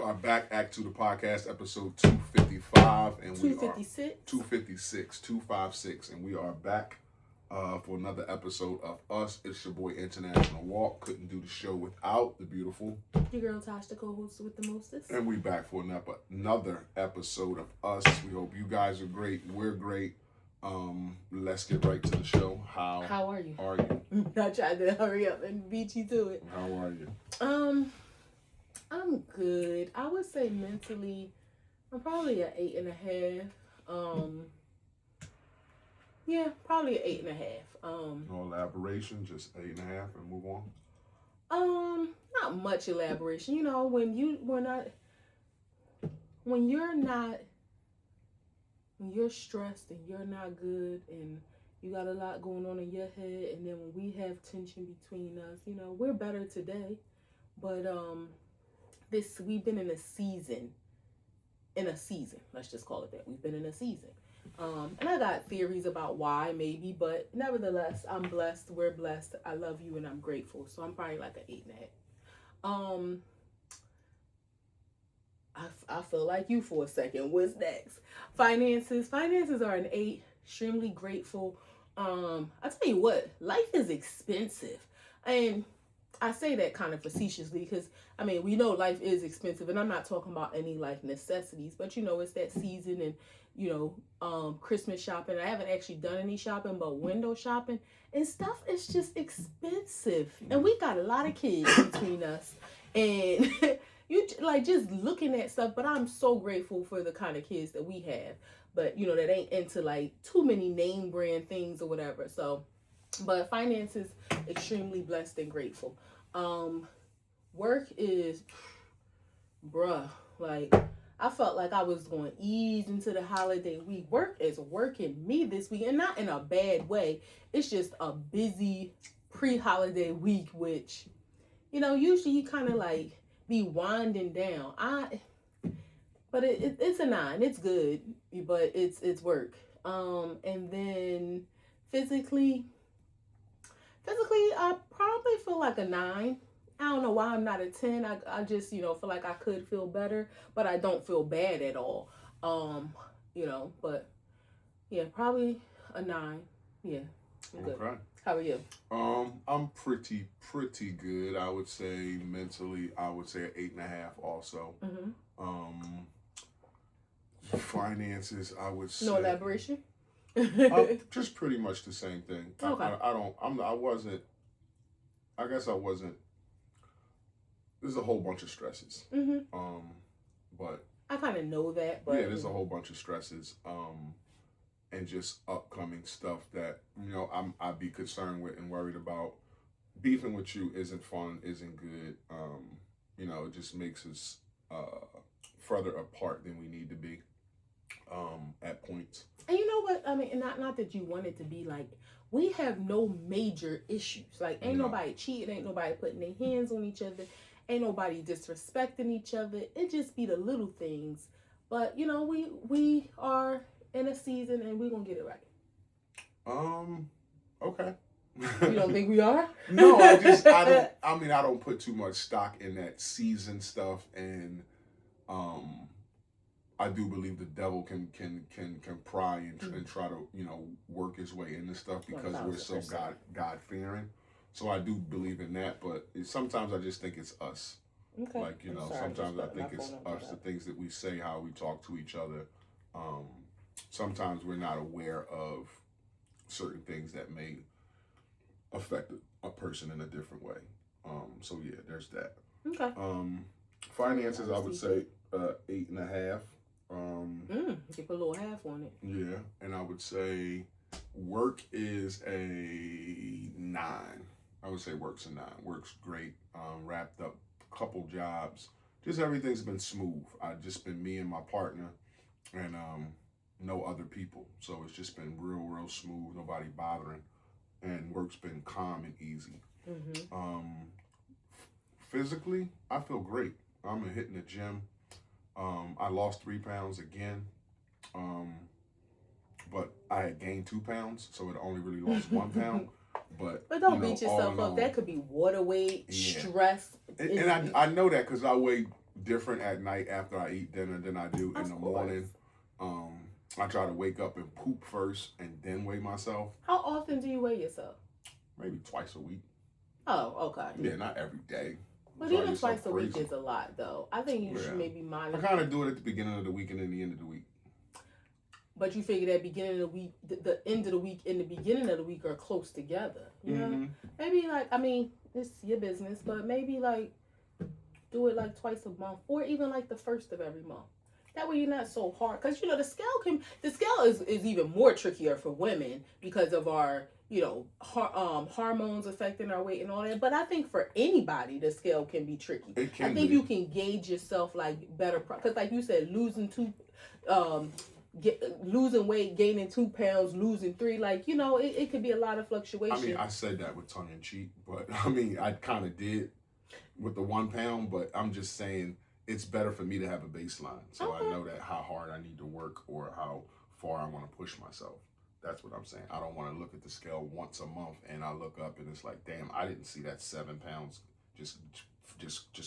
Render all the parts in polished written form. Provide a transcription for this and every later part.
are back, A2TP podcast, episode 255, and 256? 256, 256, and we are back for another episode of Us. It's your boy International Walk. Couldn't do the show without the beautiful your girl Tosh, the co-host with the mostest. And we back for another episode of Us. We hope you guys are great. We're great. Let's get right to the show. How are you? Are you? I tried to hurry up and beat you to it. How are you? I'm good. I would say mentally, I'm probably an 8.5. Yeah, probably an 8.5. No elaboration, just 8.5 and move on. Not much elaboration. You know, when you're stressed and you're not good and you got a lot going on in your head, and then when we have tension between us, you know, we're better today. But we've been in a season. Let's just call it that. We've been in a season. And I got theories about why, maybe, but nevertheless, I'm blessed. We're blessed. I love you and I'm grateful. So I'm probably like an 8.5. I feel like you for a second. What's next? Finances are an 8. Extremely grateful. I tell you what, life is expensive. And I say that kind of facetiously because, I mean, we know life is expensive, and I'm not talking about any like necessities, but you know, it's that season and, you know, Christmas shopping. I haven't actually done any shopping, but window shopping and stuff is just expensive. And we got a lot of kids between us, and you like just looking at stuff, but I'm so grateful for the kind of kids that we have, but you know, that ain't into like too many name brand things or whatever. So, but finances, extremely blessed and grateful. Work is, like, I felt like I was going to ease into the holiday week. Work is working me this week, and not in a bad way. It's just a busy pre-holiday week, which, you know, usually you kind of like be winding down. But it's a 9. It's good, but it's work. And then physically, I probably feel like a 9. I don't know why I'm not a 10. I just, you know, feel like I could feel better, but I don't feel bad at all. You know, but yeah, probably a 9. Yeah, I'm good. Okay. How are you? I'm pretty good. I would say mentally, I would say an 8.5 also. Mm-hmm. Finances, I would say. No elaboration? Just pretty much the same thing. Okay. I guess I wasn't. There's a whole bunch of stresses. Mm-hmm. But I kind of know that. But yeah, there's a whole bunch of stresses. And just upcoming stuff that, you know, I'd be concerned with and worried about. Beefing with you isn't fun, isn't good. You know, it just makes us further apart than we need to be at points. And you know what? I mean, not that you want it to be like, we have no major issues. Like, ain't nobody cheating, ain't nobody putting their hands on each other, ain't nobody disrespecting each other. It just be the little things. But, you know, we are in a season and we're gonna get it right. Okay. You don't think we are? No, I don't put too much stock in that season stuff, and I do believe the devil can pry and try to, you know, work his way into stuff because 1,000%. we're so God fearing. So I do believe in that, but sometimes I just think it's us. Okay. Like, you know, sometimes I think it's us, the things that we say, how we talk to each other. Sometimes we're not aware of certain things that may affect a person in a different way. So yeah, there's that. Okay. Finances, I would say 8.5. You put a little half on it. Yeah, and I would say work is a 9. I would say work's a 9. Work's great. Wrapped up a couple jobs. Just everything's been smooth. I've just been me and my partner, and no other people. So it's just been real smooth. Nobody bothering, and work's been calm and easy. Mm-hmm. Physically, I feel great. I'm hitting the gym. I lost 3 pounds again. But I had gained 2 pounds, so it only really lost 1 pound. But don't, you know, beat yourself up. That could be water weight, stress. And I know that because I weighed different at night after I eat dinner than I do in Of the course. morning. I try to wake up and poop first and then weigh myself. How often do you weigh yourself? Maybe twice a week. Oh, okay. Yeah, not every day. But Drive even yourself twice a week crazy. is a lot, though. I think you Yeah. should maybe I monitor. kind of do it at the beginning of the week and then the end of the week. But you figure that beginning of the week, the end of the week, and the beginning of the week are close together. You know, maybe like, I mean, it's your business, but maybe like do it like twice a month, or even like the first of every month. That way you're not so hard, because you know the scale is even more trickier for women because of our hormones affecting our weight and all that. But I think for anybody the scale can be tricky. It can I think be. you can gauge yourself like better, because like you said, losing weight, gaining 2 pounds, losing 3, like, you know, it could be a lot of fluctuation. I mean, I said that with tongue in cheek, but I mean, I kind of did with the 1 pound, but I'm just saying it's better for me to have a baseline, so Okay. I know that how hard I need to work or how far I want to push myself. That's what I'm saying. I don't want to look at the scale once a month and I look up and it's like, damn, I didn't see that 7 pounds just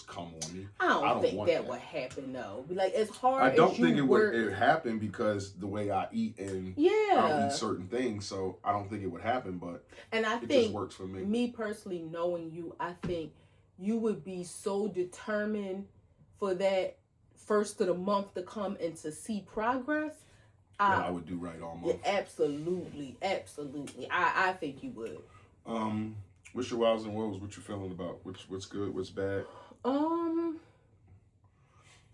come on me. I don't want think that would happen though. Like, as hard I don't as you think it work, would happen because the way I eat and I don't yeah. eat certain things, so I don't think it would happen. But And I it just think, works for me. me personally, knowing you, I think you would be so determined for that first of the month to come and to see progress. That I would do right all Yeah, month. absolutely. I think you would. What's your wows and woes? What you feeling about? What's good? What's bad?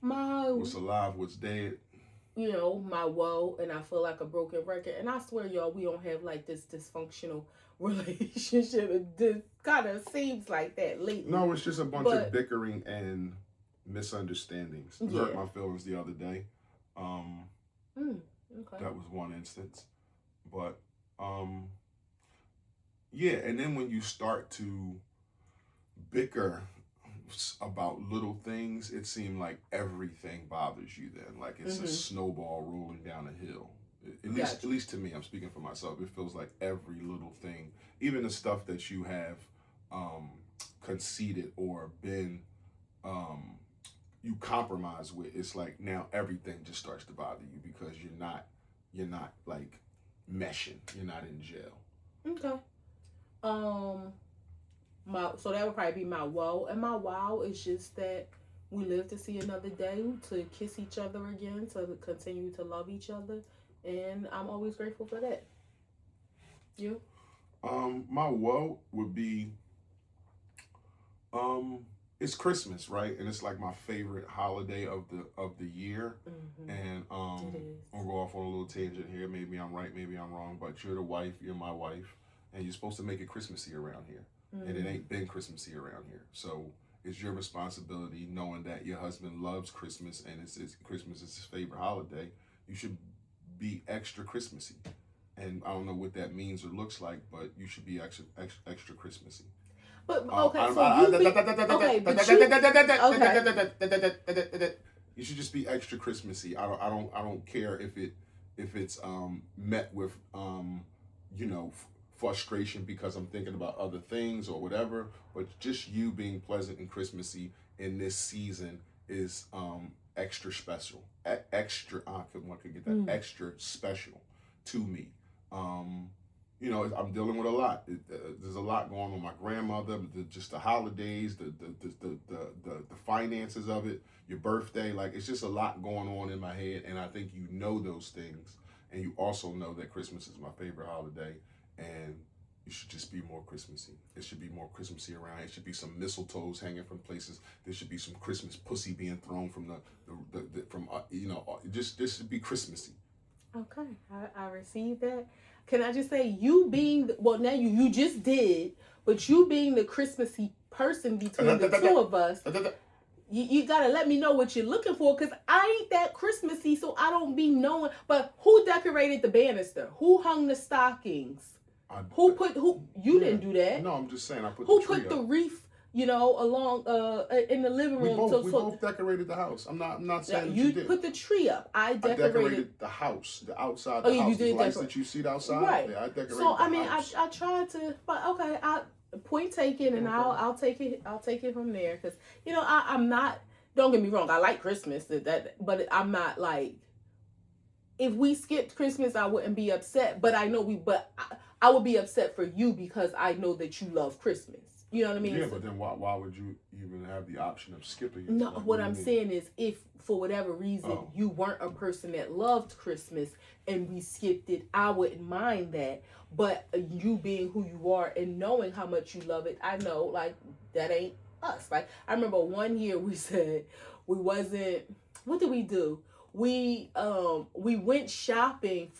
What's alive? What's dead? You know, my woe, and I feel like a broken record. And I swear, y'all, we don't have like this dysfunctional relationship. It kind of seems like that lately. No, it's just a bunch of bickering and misunderstandings. It hurt Yeah. my feelings the other day. Okay. That was one instance. But yeah, and then when you start to bicker about little things, it seemed like everything bothers you then. Like it's a snowball rolling down a hill. At least to me, I'm speaking for myself, it feels like every little thing, even the stuff that you have conceded or been you compromise with, it's like now everything just starts to bother you because you're not like meshing. You're not in jail. Okay. So that would probably be my woe, and my wow is just that we live to see another day, to kiss each other again, to continue to love each other, and I'm always grateful for that. You? My woe would be it's Christmas, right? And it's like my favorite holiday of the year. And I'm gonna go off on a little tangent here. Maybe I'm right, maybe I'm wrong, but you're the wife, you're my wife, and you're supposed to make it Christmassy around here. And it ain't been Christmassy around here. So it's your responsibility, knowing that your husband loves Christmas and Christmas is his favorite holiday. You should be extra Christmassy. And I don't know what that means or looks like, but you should be extra Christmassy. But okay, you should just be extra Christmassy. I don't care if it's met with frustration because I'm thinking about other things or whatever, but just you being pleasant and Christmassy in this season is extra special. Extra, one could get that extra special to me. I'm dealing with a lot. There's a lot going on with my grandmother, just the holidays, the finances of it, your birthday. Like, it's just a lot going on in my head, and I think you know those things, and you also know that Christmas is my favorite holiday, and you should just be more Christmassy. It should be more Christmassy around. It should be some mistletoes hanging from places. There should be some Christmas pussy being thrown from this should be Christmassy. Okay, I received that. Can I just say, you being now you just did, but you being the Christmassy person between the two of us, you gotta let me know what you're looking for, because I ain't that Christmassy, so I don't be knowing. But who decorated the banister? Who hung the stockings? You didn't do that. No, I'm just saying I put who the tree put the up. wreath, along in the living room. We both decorated the house. I'm not saying you did. Put the tree up. I decorated the house, the outside. Oh, the yeah, house. you did the lights decorate. that you see outside. Right. Yeah, I decorated. So I the mean, house. I tried to, but okay, point taken, and Okay. I'll take it from there, because I'm not Don't get me wrong, I like Christmas, but I'm not like, if we skipped Christmas, I wouldn't be upset. But I know I would be upset for you because I know that you love Christmas. You know what I mean? Yeah, but then why would you even have the option of skipping it? No, Like, what do you I'm mean? saying is, if for whatever reason Oh, you weren't a person that loved Christmas and we skipped it, I wouldn't mind that. But you being who you are and knowing how much you love it, I know like that ain't us. Like I remember one year we said we wasn't. What did we do? We went shopping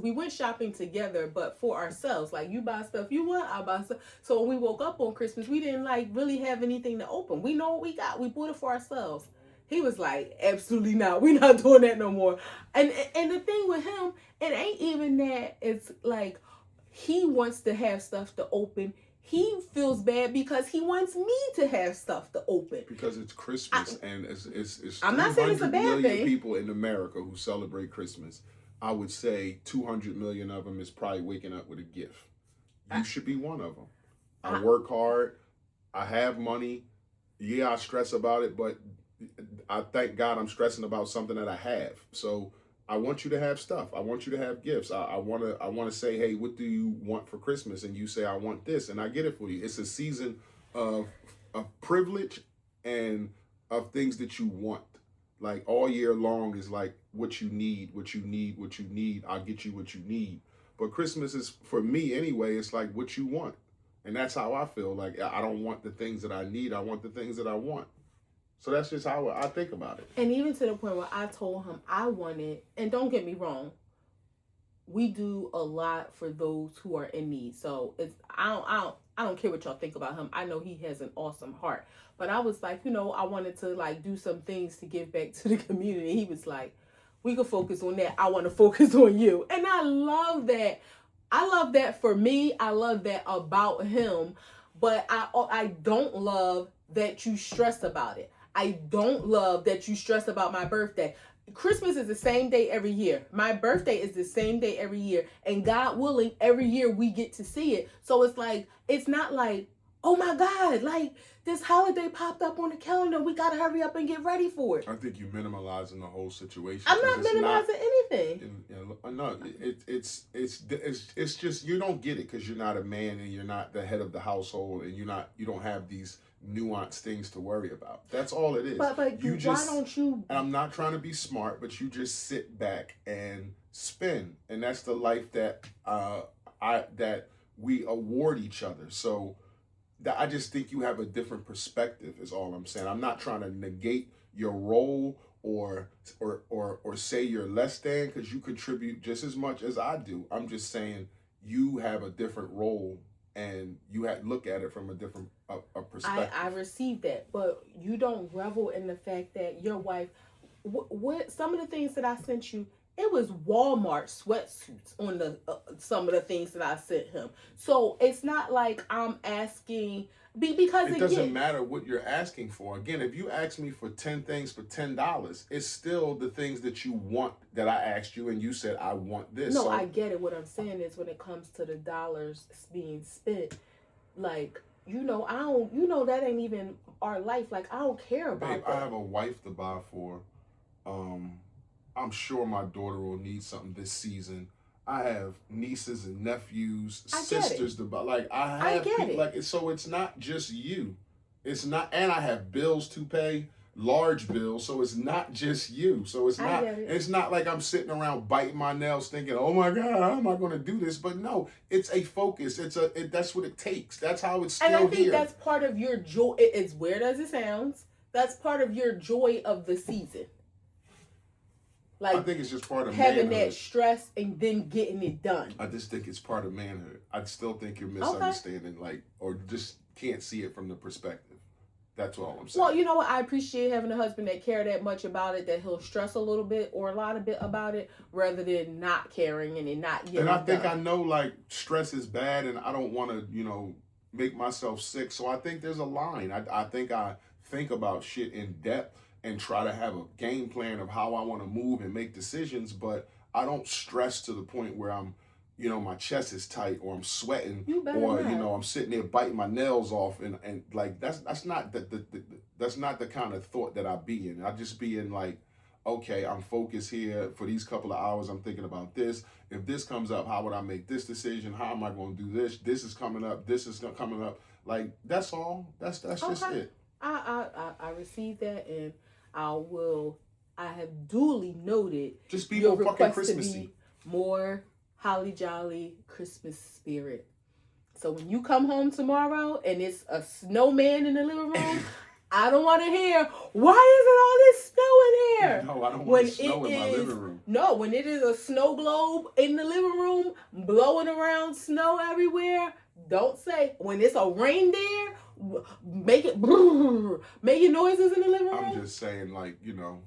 we went shopping together, but for ourselves. Like you buy stuff you want, I buy stuff. So when we woke up on Christmas, we didn't like really have anything to open. We know what we got. We bought it for ourselves. He was like, absolutely not. We're not doing that no more. And the thing with him, it ain't even that it's like he wants to have stuff to open. He feels bad because he wants me to have stuff to open. because it's Christmas and it's I'm not saying it's a 300 bad million thing. people in America who celebrate Christmas. I would say 200 million of them is probably waking up with a gift. You should be one of them. I work hard. I have money. Yeah, I stress about it, but I thank God I'm stressing about something that I have. So I want you to have stuff. I want you to have gifts. I wanna say, hey, what do you want for Christmas? And you say, I want this, and I get it for you. It's a season of privilege and of things that you want. Like all year long is like what you need, what you need, what you need. I'll get you what you need. But Christmas is, for me anyway, it's like what you want. And that's how I feel. Like I don't want the things that I need. I want the things that I want. So that's just how I think about it. And even to the point where I told him I wanted, and don't get me wrong, we do a lot for those who are in need. So it's I don't care what y'all think about him. I know he has an awesome heart. But I was like, I wanted to like do some things to give back to the community. He was like, we could focus on that. I want to focus on you. And I love that. I love that for me. I love that about him. But I don't love that you stress about it. I don't love that you stress about my birthday. Christmas is the same day every year. My birthday is the same day every year. And God willing, every year we get to see it. So it's like, it's not like, oh my God, like this holiday popped up on the calendar. We got to hurry up and get ready for it. I think you're minimalizing the whole situation. I'm not minimizing anything. No, it's just you don't get it because you're not a man and you're not the head of the household and you don't have these nuanced things to worry about. That's all it is. But you just, why don't you? And I'm not trying to be smart, but you just sit back and spin, and that's the life that that we award each other. So I just think you have a different perspective. Is all I'm saying. I'm not trying to negate your role or say you're less than because you contribute just as much as I do. I'm just saying you have a different role and you have look at it from a different perspective. I received that, but you don't revel in the fact that your wife. What some of the things that I sent you, it was Walmart sweatsuits on the some of the things that I sent him. So it's not like I'm asking because it doesn't matter what you're asking for. Again, if you ask me for 10 things for $10, it's still the things that you want that I asked you, and you said I want this. No, so, I get it. What I'm saying is when it comes to the dollars being spent, like I don't. That ain't even our life. Like I don't care about babe, that. I have a wife to buy for. I'm sure my daughter will need something this season. I have nieces and nephews, sisters to buy. Like I have people like it. So it's not just you. It's not, and I have bills to pay, large bills. So it's not just you. So it's not. It's not like I'm sitting around biting my nails thinking, "Oh my God, how am I going to do this?" But no, it's a focus. That's what it takes. That's how it's still here. And I think that's part of your joy. It's weird as it sounds. That's part of your joy of the season. Like I think it's just part of having manhood. that stress and then getting it done. I just think it's part of manhood. I still think you're misunderstanding, or just can't see it from the perspective. That's all I'm saying. Well, you know what? I appreciate having a husband that care that much about it, that he'll stress a little bit or a lot of bit about it, rather than not caring and not getting. And I think I know like stress is bad, and I don't want to make myself sick. So I think there's a line. I think about shit in depth and try to have a game plan of how I want to move and make decisions, but I don't stress to the point where I'm you know, my chest is tight, or I'm sweating, You better or not. you know, I'm sitting there biting my nails off, and like that's not that's not the kind of thought that I be in. I just be in like, okay, I'm focused here for these couple of hours. I'm thinking about this. If this comes up, how would I make this decision? How am I going to do this? This is coming up. This is coming up. Like that's all. That's just Okay. it. I received that, and I will. I have duly noted Just be your more fucking request to Christmassy. be more holly jolly Christmas spirit. So when you come home tomorrow and it's a snowman in the living room, I don't want to hear, why isn't all this snow in here? No, I don't When want snow it in my is living room. no, when it is a snow globe in the living room blowing around snow everywhere, don't say. When it's a reindeer, making noises in the living room. I'm just saying, like, you know,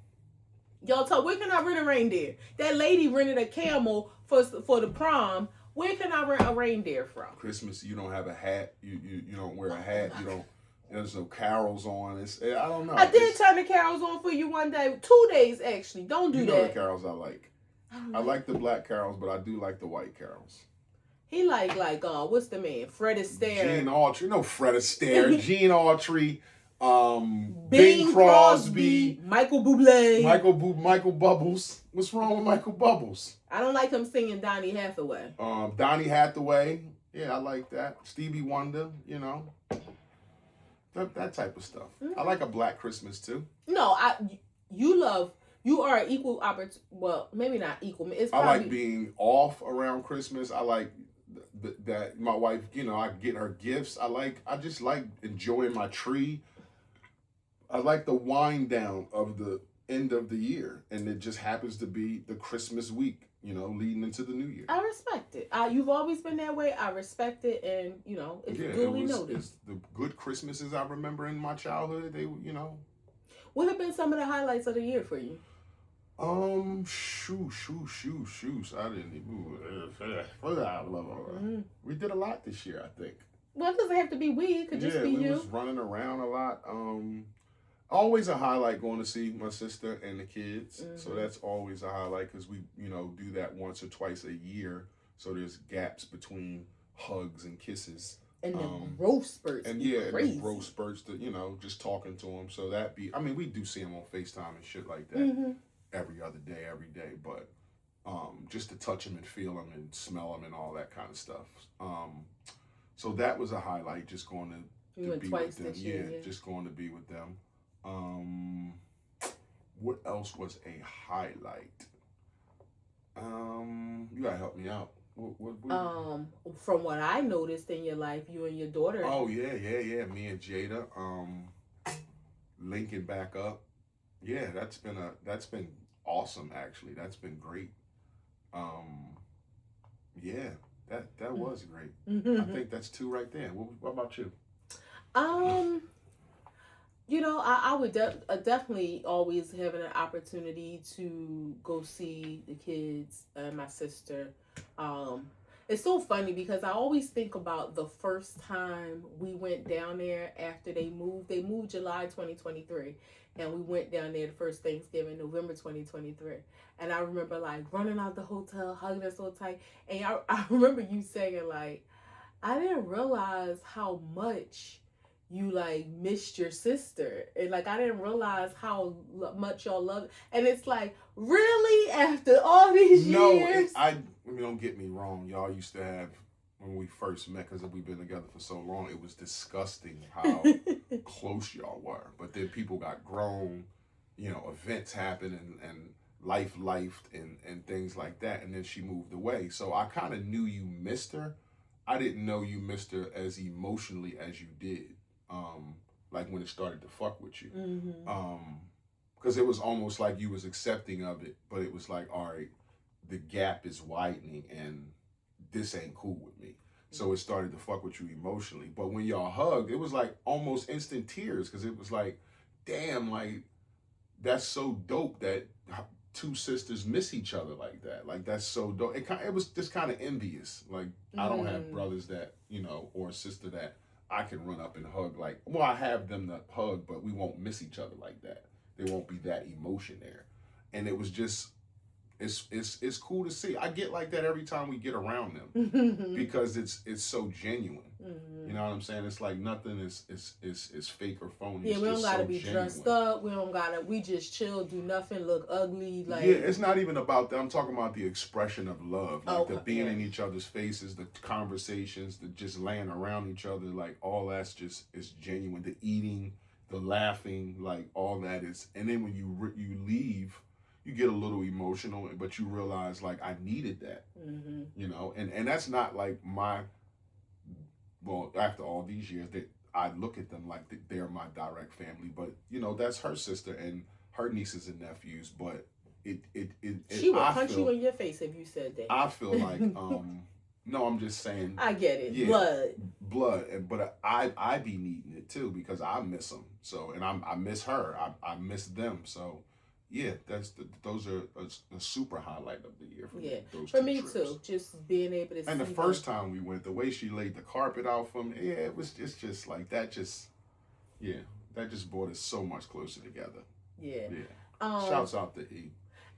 Y'all talk. Where can I rent a reindeer? That lady rented a camel for the prom. Where can I rent a reindeer from? Christmas, you don't have a hat. You don't wear a hat. You don't. There's no carols on. It's I don't know. I did turn the carols on for you one day, 2 days actually. Don't do you know that. the carols I like. I like the black carols, but I do like the white carols. He like what's the man? Fred Astaire. Gene Autry, no Fred Astaire. Gene Autry, Bing Crosby, Michael Bublé. Michael Bubbles. What's wrong with Michael Bubbles? I don't like him singing Donny Hathaway. Donny Hathaway. Yeah, I like that. Stevie Wonder. You know, that type of stuff. I like a black Christmas too. No, you are an equal opportunity. Well, maybe not equal. It's I probably, like being off around Christmas. I like that my wife, you know, I get her gifts. I just like enjoying my tree. I like the wind down of the end of the year, and it just happens to be the Christmas week, you know, leading into the new year. I respect it. You've always been that way. I respect it, and you know, it's duly noted. It's the good Christmases I remember in my childhood. They, you know. What have been some of the highlights of the year for you? Shoosh. I didn't even. We did a lot this year, I think. Well, it doesn't have to be we. It could just be we you. was running around a lot. Always a highlight going to see my sister and the kids. So that's always a highlight because we, you know, do that once or twice a year. So there's gaps between hugs and kisses. And the growth spurts. And yeah, and the growth spurts, you know, just talking to them. So we do see them on FaceTime and shit like that every other day, every day. But just to touch them and feel them and smell them and all that kind of stuff. So that was a highlight, just going to be with them. Yeah, just going to be with them. What else was a highlight? You gotta help me out. What from what I noticed in your life, you and your daughter. Oh yeah. Me and Jada, linking back up. Yeah, that's been awesome. Actually, that's been great. Yeah, that was great. I think that's 2 right there. What about you? You know, I would definitely always having an opportunity to go see the kids and my sister. It's so funny because I always think about the first time we went down there after they moved. They moved July 2023, and we went down there the first Thanksgiving, November 2023. And I remember like running out the hotel, hugging her so tight. And I remember you saying like, I didn't realize how much you like missed your sister, and like I didn't realize how much y'all love. And it's like, really, after all these years? No, I mean, don't get me wrong. Y'all used to have, when we first met, because we've been together for so long, it was disgusting how close y'all were. But then people got grown, you know, events happened and life and things like that. And then she moved away. So I kind of knew you missed her. I didn't know you missed her as emotionally as you did. Like when it started to fuck with you. Because it was almost like you was accepting of it, but it was like, all right, the gap is widening and this ain't cool with me. So it started to fuck with you emotionally. But when y'all hugged, it was like almost instant tears because it was like, damn, like that's so dope that 2 sisters miss each other like that. Like that's so dope. It was just kind of envious. Like I don't have brothers that, you know, or a sister that I can run up and hug. Like, well, I have them to hug, but we won't miss each other like that. There won't be that emotion there. And it was just it's cool to see. I get like that every time we get around them because it's so genuine. You know what I'm saying? It's like nothing is fake or phony. Yeah, it's we don't just gotta so be genuine. dressed up. We just chill, do nothing, look ugly. Like, yeah, it's not even about that. I'm talking about the expression of love, like the being yeah. in each other's faces, the conversations, the just laying around each other, like all that's just is genuine. The eating, the laughing, like all that is. And then when you leave, you get a little emotional, but you realize like I needed that, you know, and that's not like my well, after all these years, that I look at them like they're my direct family, but you know that's her sister and her nieces and nephews. But she will I punch feel you in your face if you said that. I feel like no, I'm just saying. I get it, Yeah, blood, but I be needing it too because I miss them. So and I miss her. I miss them. So yeah, those are a super highlight of the year for me. Those for two me trips. too. Just being able to see. And the first time we went, the way she laid the carpet out for me, yeah, it's just like that. That just brought us so much closer together. Yeah. Shouts out to E.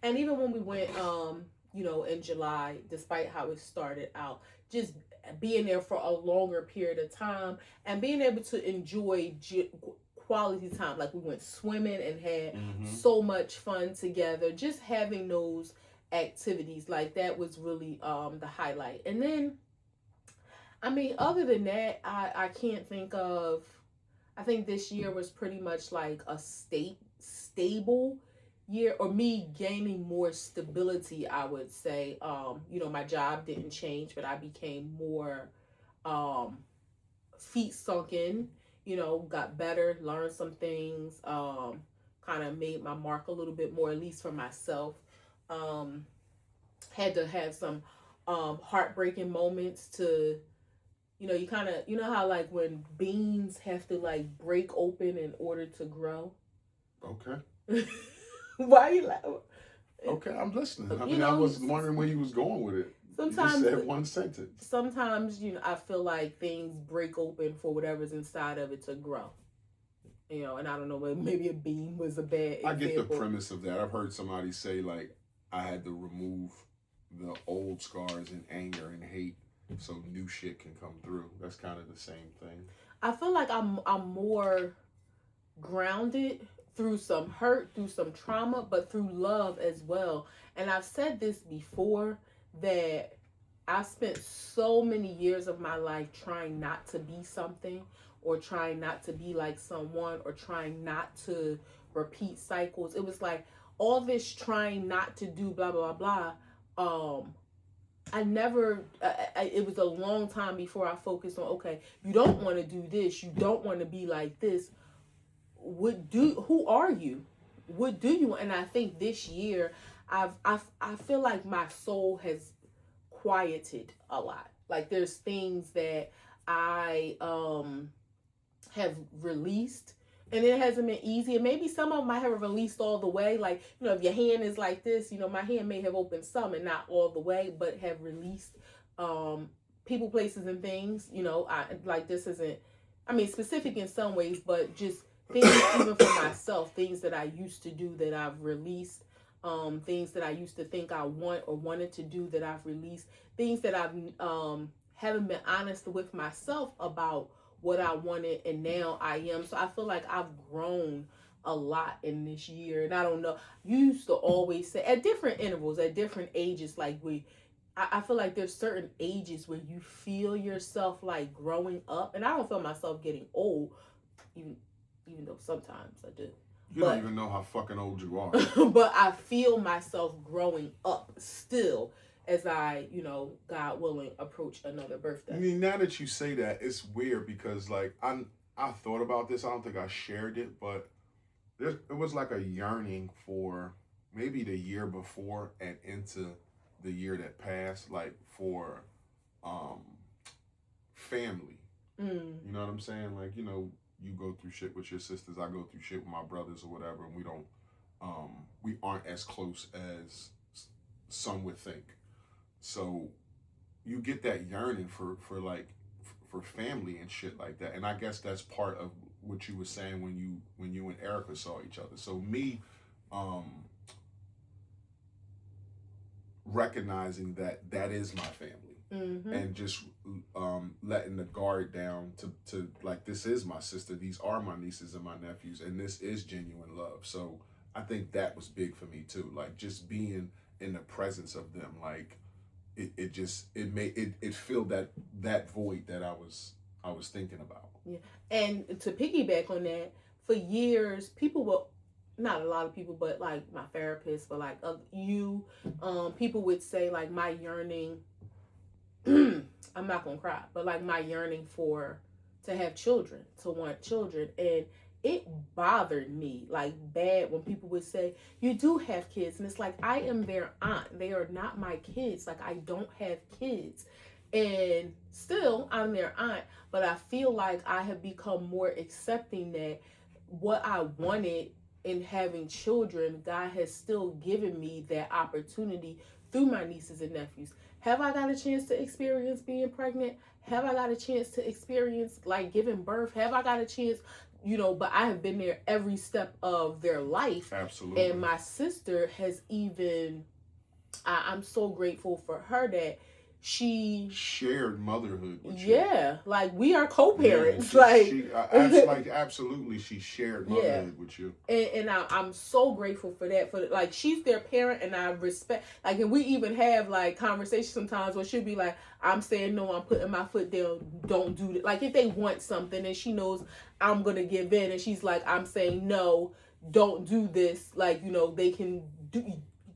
And even when we went, you know, in July, despite how it started out, just being there for a longer period of time and being able to enjoy quality time. Like we went swimming and had so much fun together. Just having those activities like that was really the highlight. And then, I mean, other than that, I can't think of. I think this year was pretty much like a stable year, or me gaining more stability, I would say. You know, my job didn't change, but I became more feet sunk in, you know, got better, learned some things, kind of made my mark a little bit more, at least for myself. Um, had to have some heartbreaking moments to, you know, you know how like when beans have to like break open in order to grow. Okay. Why you like? Okay, I'm listening. I mean, You know, I was wondering where you was going with it. Sometimes you just said one sentence. Sometimes, you know, I feel like things break open for whatever's inside of it to grow. You know, and I don't know, maybe a bean was a bad example. I get the premise of that. I've heard somebody say like I had to remove the old scars and anger and hate so new shit can come through. That's kind of the same thing. I feel like I'm more grounded through some hurt, through some trauma, but through love as well. And I've said this before, that I spent so many years of my life trying not to be something, or trying not to be like someone, or trying not to repeat cycles. It was like all this trying not to do blah blah blah. I never. It was a long time before I focused on, okay, you don't want to do this. You don't want to be like this. Who are you? What do you? And I think this year, I feel like my soul has quieted a lot. Like there's things that I have released, and it hasn't been easy. And maybe some of them I haven't released all the way. Like, you know, if your hand is like this, you know, my hand may have opened some and not all the way, but have released people, places, and things. You know, I like this isn't. I mean, specific in some ways, but just things even for myself, things that I used to do that I've released, things that I used to think I want or wanted to do that I've released, things that I've haven't been honest with myself about what I wanted, and now I am. So I feel like I've grown a lot in this year. And I don't know, you used to always say at different intervals, at different ages, like I feel like there's certain ages where you feel yourself like growing up, and I don't feel myself getting old, even though sometimes I do. You don't even know how fucking old you are. But I feel myself growing up still as I, you know, God willing, approach another birthday. I mean, now that you say that, it's weird because like I thought about this. I don't think I shared it, but it was like a yearning for maybe the year before and into the year that passed, like for family. You know what I'm saying? Like, you know, you go through shit with your sisters, I go through shit with my brothers or whatever, and we aren't as close as some would think. So you get that yearning for family and shit like that. And I guess that's part of what you were saying when you and Erica saw each other. So me, recognizing that that is my family, and just letting the guard down to like, this is my sister, these are my nieces and my nephews, and this is genuine love. So I think that was big for me too, like just being in the presence of them. Like it just it made it filled that void that I was thinking about. Yeah. And to piggyback on that, for years, people will, not a lot of people, but like my therapist, but like people would say like my yearning, I'm not gonna cry, but like my yearning to have children, to want children. And it bothered me like bad when people would say, you do have kids. And it's like, I am their aunt. They are not my kids. Like, I don't have kids. And still, I'm their aunt. But I feel like I have become more accepting that what I wanted in having children, God has still given me that opportunity through my nieces and nephews. Have I got a chance to experience being pregnant? Have I got a chance to experience like giving birth? Have I got a chance, but I have been there every step of their life. Absolutely. And my sister has even, I'm so grateful for her that she shared motherhood with you. Yeah, like we are co-parents. Absolutely, she shared motherhood with you. And I'm so grateful for that. For like, she's their parent, and I respect. Like, and we even have like conversations sometimes where she'll be like, "I'm saying no, I'm putting my foot down. Don't do that." Like, if they want something, and she knows I'm gonna give in, and she's like, "I'm saying no, don't do this." Like, they can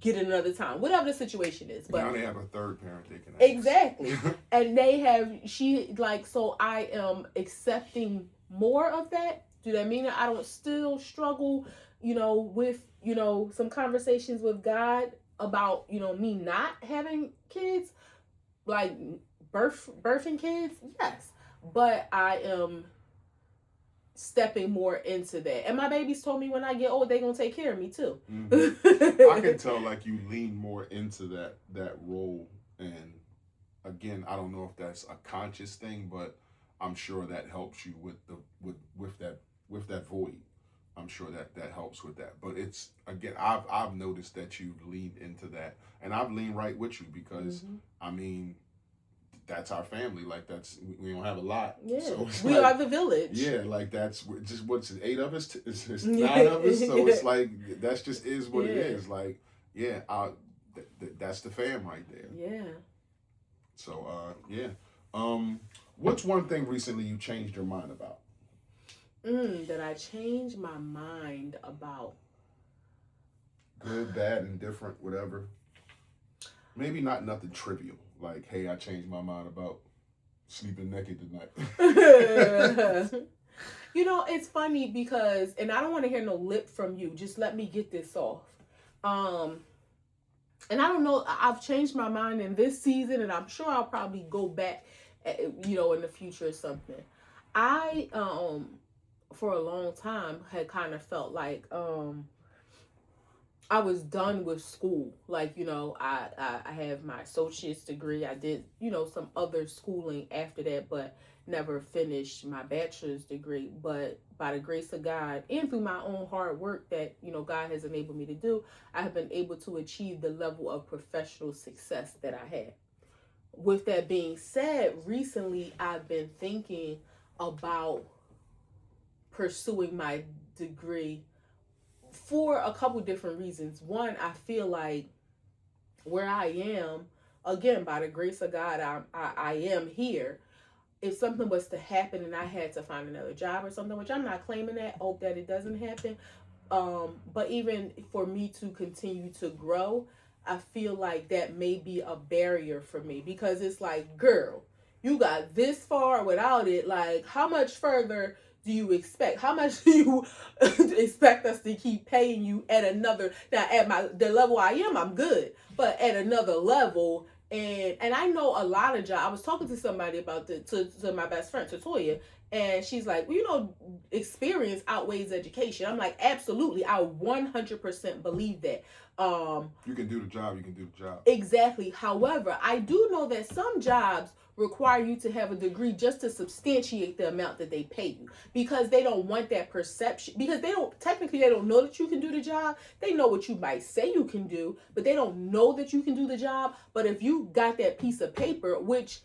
get it another time, whatever the situation is. But now they have a third parent they can ask. Exactly. And so I am accepting more of that. Do that mean that I don't still struggle, with, some conversations with God about, me not having kids, like birthing kids? Yes. But I am stepping more into that. And my babies told me when I get old, they're going to take care of me too. I can tell like you lean more into that role. And again, I don't know if that's a conscious thing, but I'm sure that helps you with that void. I'm sure that helps with that. But it's, again, I've noticed that you leaned into that, and I've leaned right with you because I mean, that's our family. Like, we don't have a lot. Yeah, so we are the village. Yeah, like that's just what's it, 8 of us. It's 9 of us. So it's like that's just is what it is. Like, that's the fam right there. Yeah. So what's one thing recently you changed your mind about? That I changed my mind about. Good, bad, indifferent, whatever. Maybe not nothing trivial. Like, hey, I changed my mind about sleeping naked tonight. It's funny because, and I don't want to hear no lip from you. Just let me get this off. And I don't know, I've changed my mind in this season, and I'm sure I'll probably go back, in the future or something. I, for a long time, had kind of felt like, I was done with school. Like, I have my associate's degree. I did, some other schooling after that, but never finished my bachelor's degree. But by the grace of God and through my own hard work that, God has enabled me to do, I have been able to achieve the level of professional success that I had. With that being said, recently I've been thinking about pursuing my degree for a couple different reasons. One, I feel like where I am, again, by the grace of God, I am here. If something was to happen and I had to find another job or something, which I'm not claiming that, hope that it doesn't happen. But even for me to continue to grow, I feel like that may be a barrier for me, because it's like, girl, you got this far without it. Like, how much further do you expect? How much do you expect us to keep paying you at another? Now, at the level I am, I'm good, but at another level, and I know a lot of jobs. I was talking to somebody about to my best friend, to Toya, and she's like, well, experience outweighs education. I'm like, absolutely, I 100% believe that. You can do the job. You can do the job. Exactly. However, I do know that some jobs require you to have a degree just to substantiate the amount that they pay you, because they don't want that perception, because they don't know that you can do the job. They know what you might say you can do, but they don't know that you can do the job. But if you got that piece of paper, which,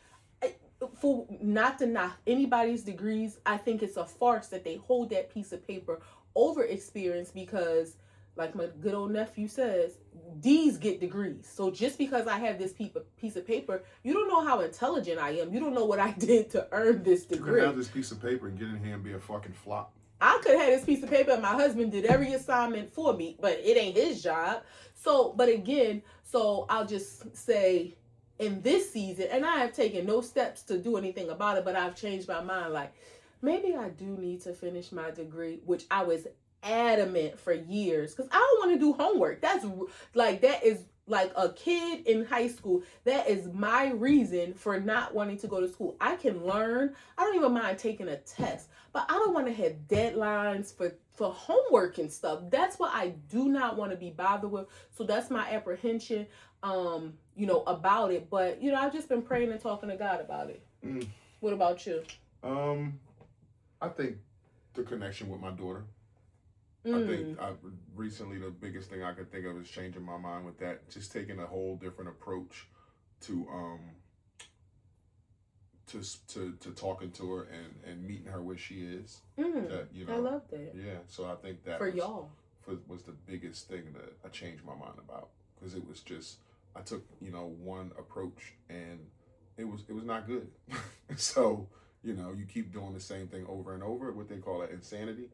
for not to knock anybody's degrees, I think it's a farce that they hold that piece of paper over experience, because like my good old nephew says, D's get degrees. So just because I have this piece of paper, you don't know how intelligent I am. You don't know what I did to earn this degree. You can have this piece of paper and get in here and be a fucking flop. I could have this piece of paper and my husband did every assignment for me, but it ain't his job. So, but again, so I'll just say, in this season, and I have taken no steps to do anything about it, but I've changed my mind. Like, maybe I do need to finish my degree, which I was adamant for years, because I don't want to do homework. That is like a kid in high school. That is my reason for not wanting to go to school. I can learn. I don't even mind taking a test, but I don't want to have deadlines for homework and stuff. That's what I do not want to be bothered with. So that's my apprehension, about it. But, I've just been praying and talking to God about it. What about you? I think the connection with my daughter. I think recently the biggest thing I could think of is changing my mind with that. Just taking a whole different approach to talking to her and meeting her where she is. That, I love that. Yeah, so I think that was the biggest thing that I changed my mind about, because it was just, I took one approach and it was not good. So you keep doing the same thing over and over, what they call it insanity.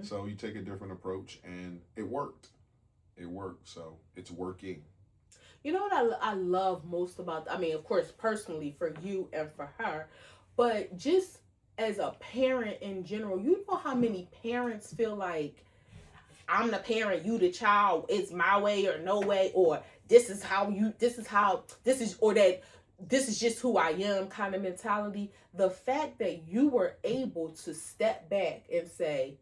So you take a different approach, and it worked. So it's working. You know what I love most about, of course, personally for you and for her, but just as a parent in general, you know how many parents feel like, I'm the parent, you the child, it's my way or no way, or this is just who I am kind of mentality. The fact that you were able to step back and say,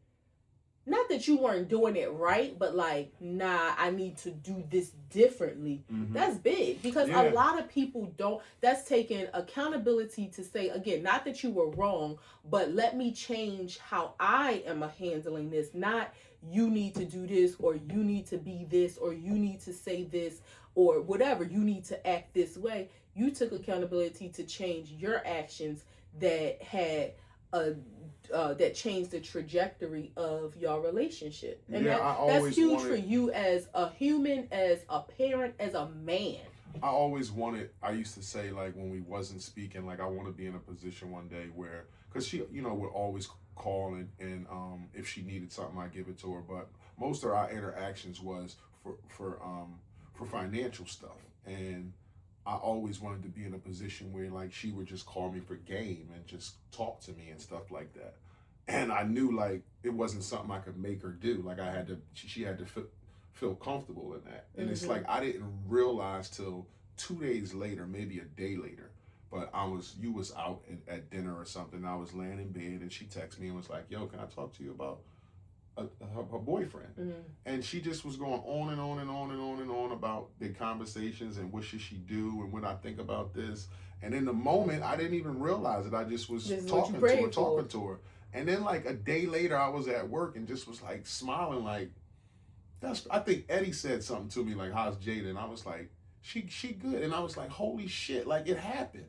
not that you weren't doing it right, but like, nah, I need to do this differently. That's big, because a lot of people don't. That's taking accountability to say, again, not that you were wrong, but let me change how I am handling this. Not you need to do this, or you need to be this, or you need to say this, or whatever, you need to act this way. You took accountability to change your actions that had that changed the trajectory of your relationship. And that's huge for you as a human, as a parent, as a man. I used to say, like, when we wasn't speaking, like, I want to be in a position one day where, because she, would always call and if she needed something, I give it to her. But most of our interactions was for financial stuff. And I always wanted to be in a position where, like, she would just call me for game and just talk to me and stuff like that. And I knew, like, it wasn't something I could make her do. Like, she had to feel comfortable in that. And it's like, I didn't realize till 2 days later, maybe a day later, but you was out at dinner or something. I was laying in bed and she texted me and was like, yo, can I talk to you about her boyfriend? And she just was going on and on and on and on and on about their conversations and what should she do and what I think about this. And in the moment, I didn't even realize it. I just was talking to her. And then, like, a day later, I was at work and just was like smiling, like, I think Eddie said something to me like, how's Jada? And I was like, she good. And I was like, holy shit, like, it happened.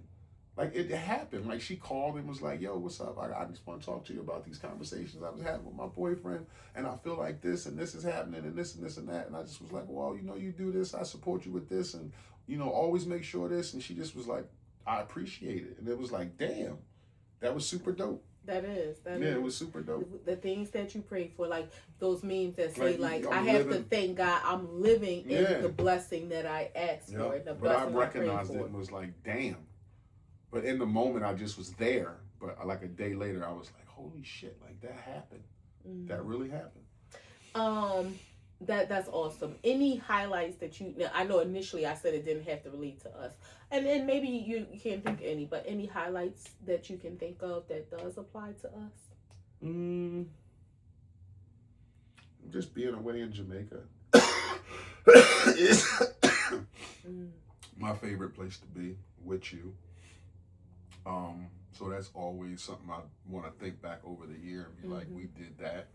Like, it happened. Like, she called and was like, yo, what's up? I just want to talk to you about these conversations I was having with my boyfriend, and I feel like this and this is happening and this and that. And I just was like, well, you do this, I support you with this, and, always make sure this. And she just was like, I appreciate it. And it was like, damn, that was super dope. That is. It was super dope. The things that you pray for, like those memes that say, like I have to thank God I'm living in the blessing that I asked for. And the but I blessing recognized it and was like, damn. But in the moment, I just was there. But like a day later, I was like, holy shit, like that happened. That really happened. That's awesome. Any highlights that now, I know initially I said it didn't have to relate to us, and then maybe you can't think of any, but any highlights that you can think of that does apply to us? Just being away in Jamaica. is Mm. my favorite place to be with you. So that's always something I want to think back over the year and be like, we did that.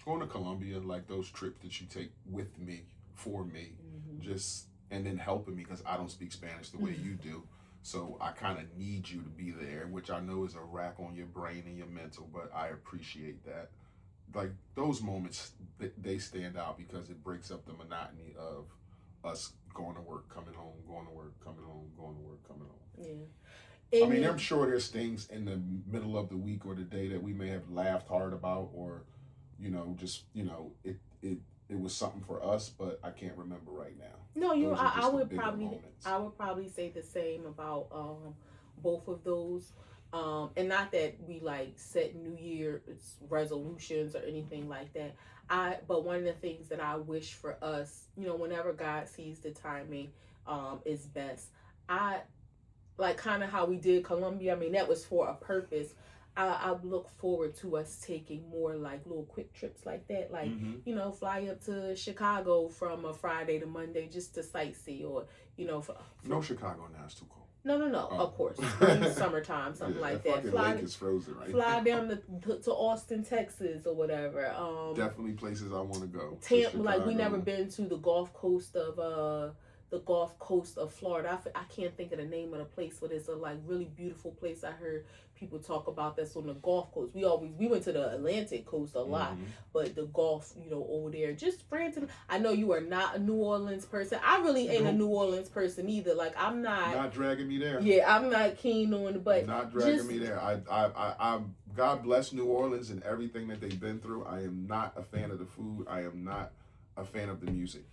Going to Colombia, like those trips that you take with me, for me, just and then helping me because I don't speak Spanish the way you do. So I kind of need you to be there, which I know is a rack on your brain and your mental, but I appreciate that. Like those moments, they stand out because it breaks up the monotony of us going to work, coming home, going to work, coming home, going to work, coming home. Yeah. I mean, I'm sure there's things in the middle of the week or the day that we may have laughed hard about, or, just it was something for us, but I can't remember right now. No, Those are I just the would bigger probably moments. I would probably say the same about both of those. And not that we like set New Year's resolutions or anything like that. But one of the things that I wish for us, whenever God sees the timing is best. I like kind of how we did Colombia. I mean, that was for a purpose. I look forward to us taking more like little quick trips like that, like fly up to Chicago from a Friday to Monday just to sightsee, or No, Chicago now is too cold. No. Oh. Of course, spring, summertime, something like that. Fly, lake is frozen, right? Fly down to Austin, Texas, or whatever. Definitely places I want to go. Tampa, like we never been to the Gulf Coast of Florida. I can't think of the name of the place, but it's a like really beautiful place. I heard people talk about that's on the Gulf Coast. We went to the Atlantic coast a lot, but the Gulf, over there, just random. I know you are not a New Orleans person. I really ain't a New Orleans person either. Like I'm not dragging me there. Yeah, I'm not keen on it, but not dragging me there. I God bless New Orleans and everything that they've been through. I am not a fan of the food. I am not a fan of the music.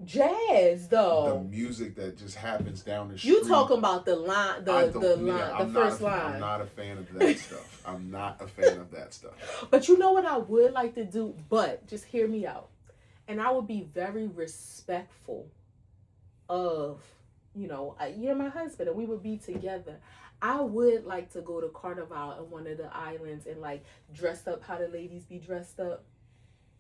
Jazz though. The music that just happens down the street. You talking about the line, the first line. I'm not a fan of that stuff. I'm not a fan of that stuff. But you know what I would like to do? But just hear me out. And I would be very respectful of, you're my husband and we would be together. I would like to go to Carnival in one of the islands and like dress up how the ladies be dressed up.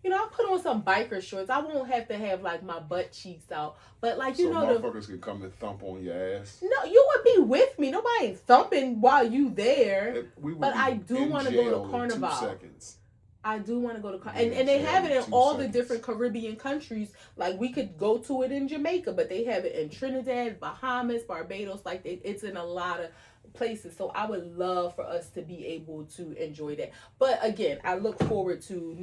I put on some biker shorts. I won't have to have like my butt cheeks out, but like motherfuckers can come and thump on your ass. No, you would be with me. Nobody ain't thumping while you there. But I do want to go to Carnival. 2 seconds. I do want to go to Carnival, and they have it in all the different Caribbean countries. Like we could go to it in Jamaica, but they have it in Trinidad, Bahamas, Barbados. Like it's in a lot of places. So I would love for us to be able to enjoy that. But again, I look forward to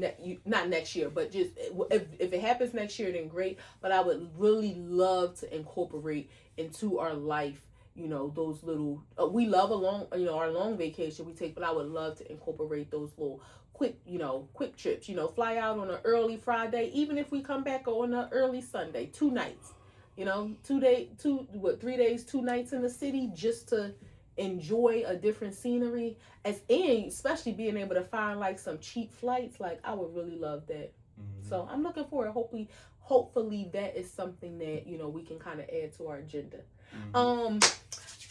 not next year, but just if it happens next year, then great. But I would really love to incorporate into our life, those little. We love our long vacation we take, but I would love to incorporate those little quick trips. Fly out on an early Friday, even if we come back on an early Sunday, 2 nights. 3 days, 2 nights in the city just to enjoy a different scenery, and especially being able to find like some cheap flights. Like I would really love that. So I'm looking forward. Hopefully that is something that we can kind of add to our agenda.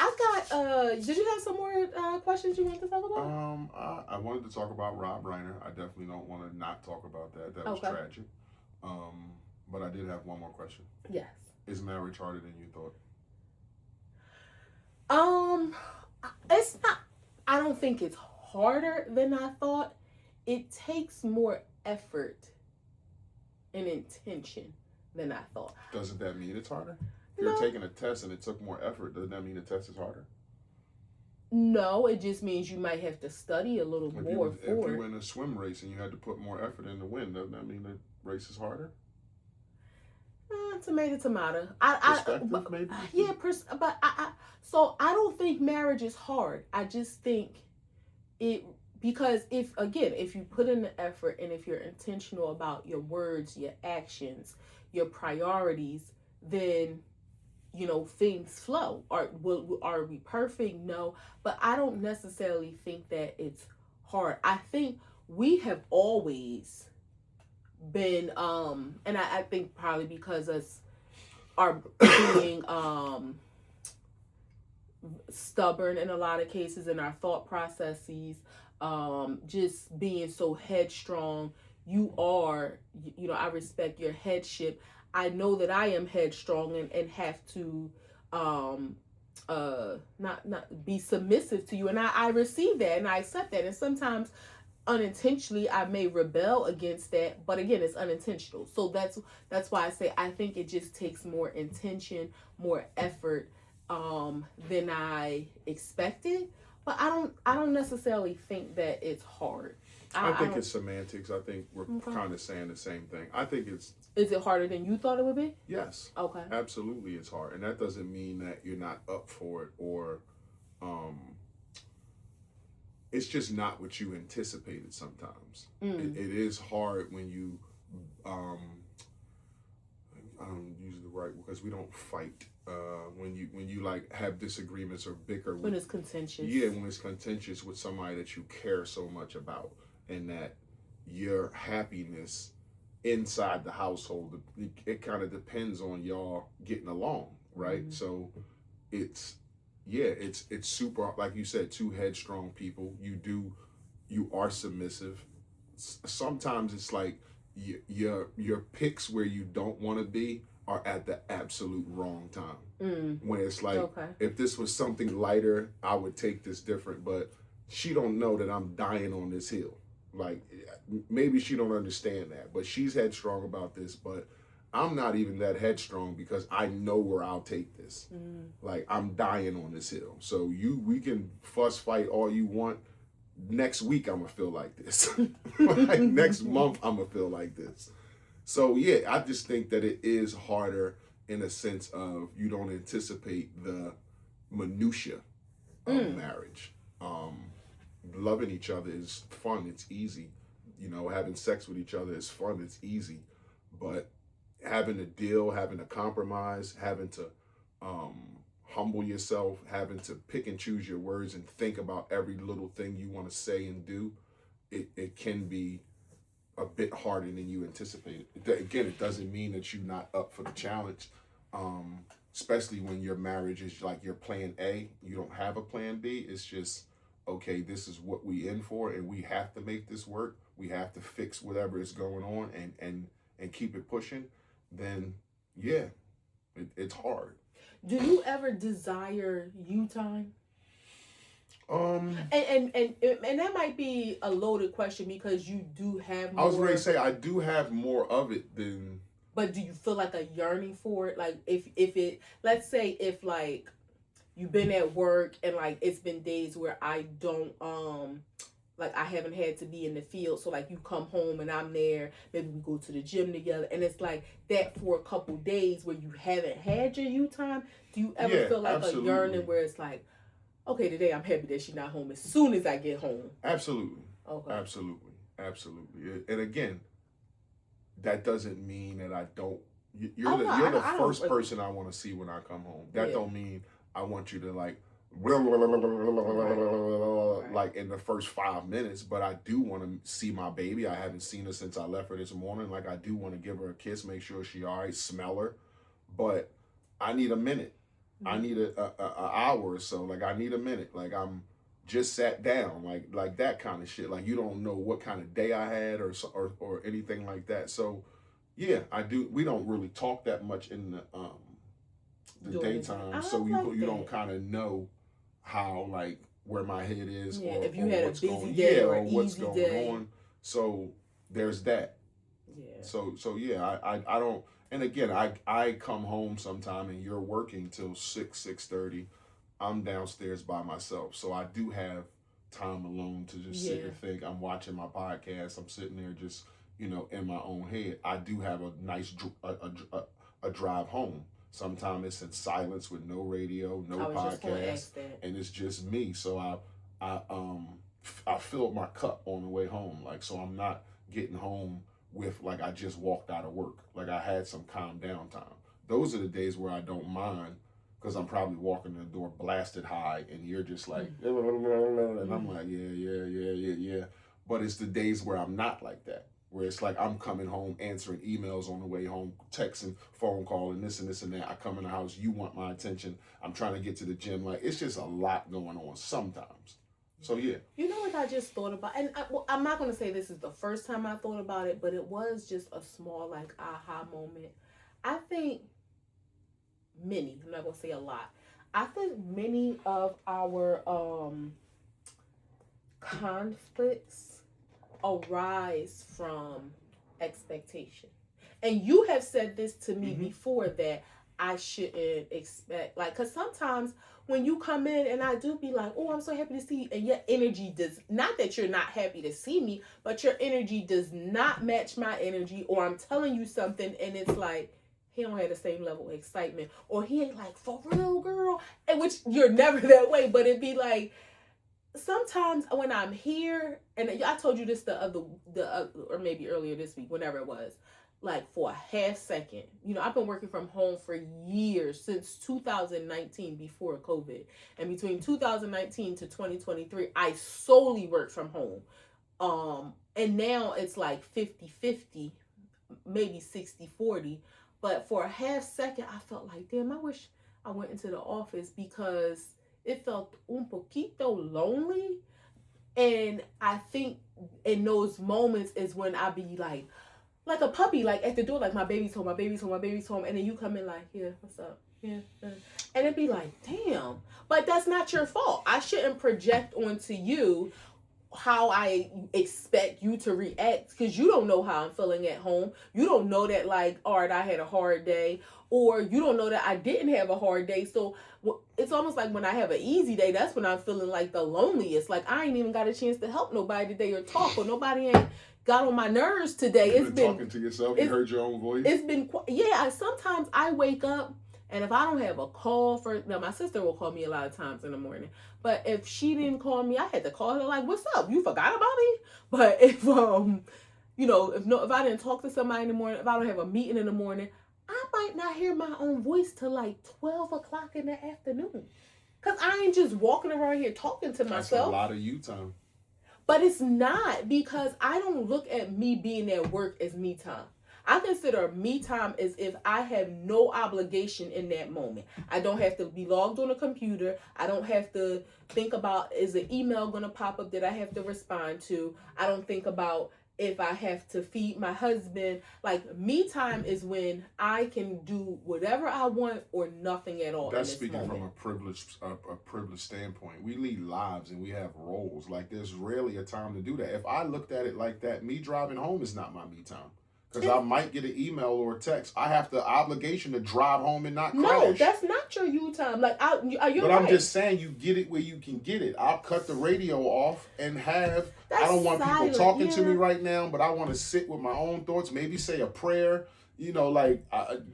I got did you have some more questions you wanted to talk about? I wanted to talk about Rob Reiner. I definitely don't want to not talk about that. That was tragic. But I did have one more question. Yes. Is marriage harder than you thought? It's not. I don't think it's harder than I thought. It takes more effort and intention than I thought. Doesn't that mean it's harder? If you're taking a test and it took more effort, doesn't that mean the test is harder? No, it just means you might have to study a little more If you were in a swim race and you had to put more effort in to win, doesn't that mean the race is harder? Tomato. Maybe. Yeah, but so I don't think marriage is hard. I just think because if you put in the effort and if you're intentional about your words, your actions, your priorities, then things flow. Are we perfect? No, but I don't necessarily think that it's hard. I think we have always been and I think probably because us are being stubborn in a lot of cases in our thought processes, just being so headstrong, you are, I respect your headship. I know that I am headstrong and have to um not be submissive to you, and I receive that and I accept that, and sometimes unintentionally I may rebel against that, but again, it's unintentional. So that's why I say I think it just takes more intention, more effort than I expected. But I don't necessarily think that it's hard. I I think don't. it's semantics. I think we're Okay. kind of saying the same thing. I think it's Is it harder than you thought it would be? yes, Okay. absolutely, it's hard, and that doesn't mean that you're not up for it or um, it's just not what you anticipated. Sometimes it is hard when you um, I don't use the right because we don't fight. When you like have disagreements or bicker When with, it's contentious. yeah, when it's contentious with somebody that you care so much about, and that your happiness inside the household, it kind of depends on y'all getting along, right? Mm-hmm. So it's yeah, it's super, like you said, two headstrong people. You are submissive. Sometimes it's like your picks where you don't want to be are at the absolute wrong time. When it's like, Okay. if this was something lighter, I would take this different. But she don't know that I'm dying on this hill. Like, maybe she don't understand that, but she's headstrong about this. But I'm not even that headstrong because I know where I'll take this. Like, I'm dying on this hill. So we can fuss fight all you want. Next week I'm gonna feel like this. Like, next month I'm gonna feel like this. So yeah, I just think that it is harder in a sense of you don't anticipate the minutia of marriage. Loving each other is fun. It's easy. Having sex with each other is fun. It's easy. But having to deal, having to compromise, having to humble yourself, having to pick and choose your words and think about every little thing you want to say and do, it can be a bit harder than you anticipated. Again, it doesn't mean that you're not up for the challenge, especially when your marriage is like your plan A. You don't have a plan B. It's just, okay, this is what we in for, and we have to make this work. We have to fix whatever is going on and keep it pushing. Then, yeah, it's hard. Do you ever desire you time? Um, And that might be a loaded question because you do have more. I was ready to say I do have more of it than. But do you feel like a yearning for it? Like if it, let's say if like you've been at work and like it's been days where I don't like I haven't had to be in the field, so like you come home and I'm there, maybe we go to the gym together, and it's like that for a couple days where you haven't had your you time. Do you ever feel like absolutely. a yearning where it's like, okay, today I'm happy that she's not home as soon as I get home? Absolutely. Okay. Absolutely. And again, that doesn't mean that I don't. You're Oh, the no, you're the I first don't- person I want to see when I come home. That Yeah. don't mean I want you to like Right. like in the first 5 minutes, but I do want to see my baby. I haven't seen her since I left her this morning. Like, I do want to give her a kiss, make sure she all right, smell her, but I need a minute. I need a hour or so. Like, I need a minute. Like, I'm just sat down, like that kind of shit. Like, you don't know what kind of day I had or anything like that. So yeah, I do. We don't really talk that much in the During the daytime, day. so I you like you don't that. kind of know how, like, where my head is, Yeah, or if you or had a what's busy going day or or an what's easy going day. on. So there's that. Yeah. So yeah, I don't. And again, I come home sometime and you're working till 6:30. I'm downstairs by myself, so I do have time alone to just sit Yeah. and think. I'm watching my podcast. I'm sitting there just in my own head. I do have a nice a drive home. Sometimes it's in silence with no radio, no I was just going to podcast, ask that. and it's just me. So I filled my cup on the way home. Like, so I'm not getting home with like I just walked out of work. Like, I had some calm down time. Those are the days where I don't mind because I'm probably walking in the door blasted high and you're just like, and I'm like, yeah. But it's the days where I'm not like that, where it's like I'm coming home, answering emails on the way home, texting, phone calling, this and this and that. I come in the house, you want my attention. I'm trying to get to the gym. Like, it's just a lot going on sometimes. So yeah. You know what I just thought about, and I'm not gonna say this is the first time I thought about it, but it was just a small like aha moment. I think many. I'm not gonna say a lot. I think many of our conflicts arise from expectation. And you have said this to me before that I shouldn't expect, like, because sometimes when you come in and I do be like, oh, I'm so happy to see you, and your energy does not, that you're not happy to see me, but your energy does not match my energy, or I'm telling you something and it's like, he don't have the same level of excitement, or he ain't like, for real, girl, and which you're never that way, but it'd be like, sometimes when I'm here, and I told you this or maybe earlier this week, whenever it was, like for a half second, I've been working from home for years, since 2019, before COVID, and between 2019 to 2023, I solely worked from home. And now it's like 50-50, maybe 60-40. But for a half second, I felt like, damn, I wish I went into the office, because it felt un poquito lonely. And I think in those moments is when I be like a puppy, like at the door, like my baby's home, my baby's home, my baby's home, and then you come in like, yeah, what's up? Yeah, and it'd be like, damn. But that's not your fault. I shouldn't project onto you how I expect you to react, because you don't know how I'm feeling at home. You don't know that, like, all right, I had a hard day, or you don't know that I didn't have a hard day. So it's almost like when I have an easy day, that's when I'm feeling like the loneliest. Like, I ain't even got a chance to help nobody today or talk, or nobody ain't got on my nerves today. You've been talking to yourself. You heard your own voice. It's been, yeah. Sometimes I wake up, and if I don't have a call my sister will call me a lot of times in the morning. But if she didn't call me, I had to call her like, "What's up? You forgot about me?" But if if I didn't talk to somebody in the morning, if I don't have a meeting in the morning, I might not hear my own voice till like 12 o'clock in the afternoon, cause I ain't just walking around here talking to myself. That's a lot of you time. But it's not, because I don't look at me being at work as me time. I consider me time as if I have no obligation in that moment. I don't have to be logged on a computer. I don't have to think about, is an email going to pop up that I have to respond to. I don't think about if I have to feed my husband. Like, me time is when I can do whatever I want or nothing at all. That's speaking from a privileged standpoint. We lead lives and we have roles. Like, there's rarely a time to do that. If I looked at it like that, me driving home is not my me time. Because I might get an email or a text. I have the obligation to drive home and not crash. No, that's not your you time. Like, you're but right. I'm just saying, you get it where you can get it. I'll cut the radio off and have. I don't want people talking to me right now, but I want to sit with my own thoughts. Maybe say a prayer.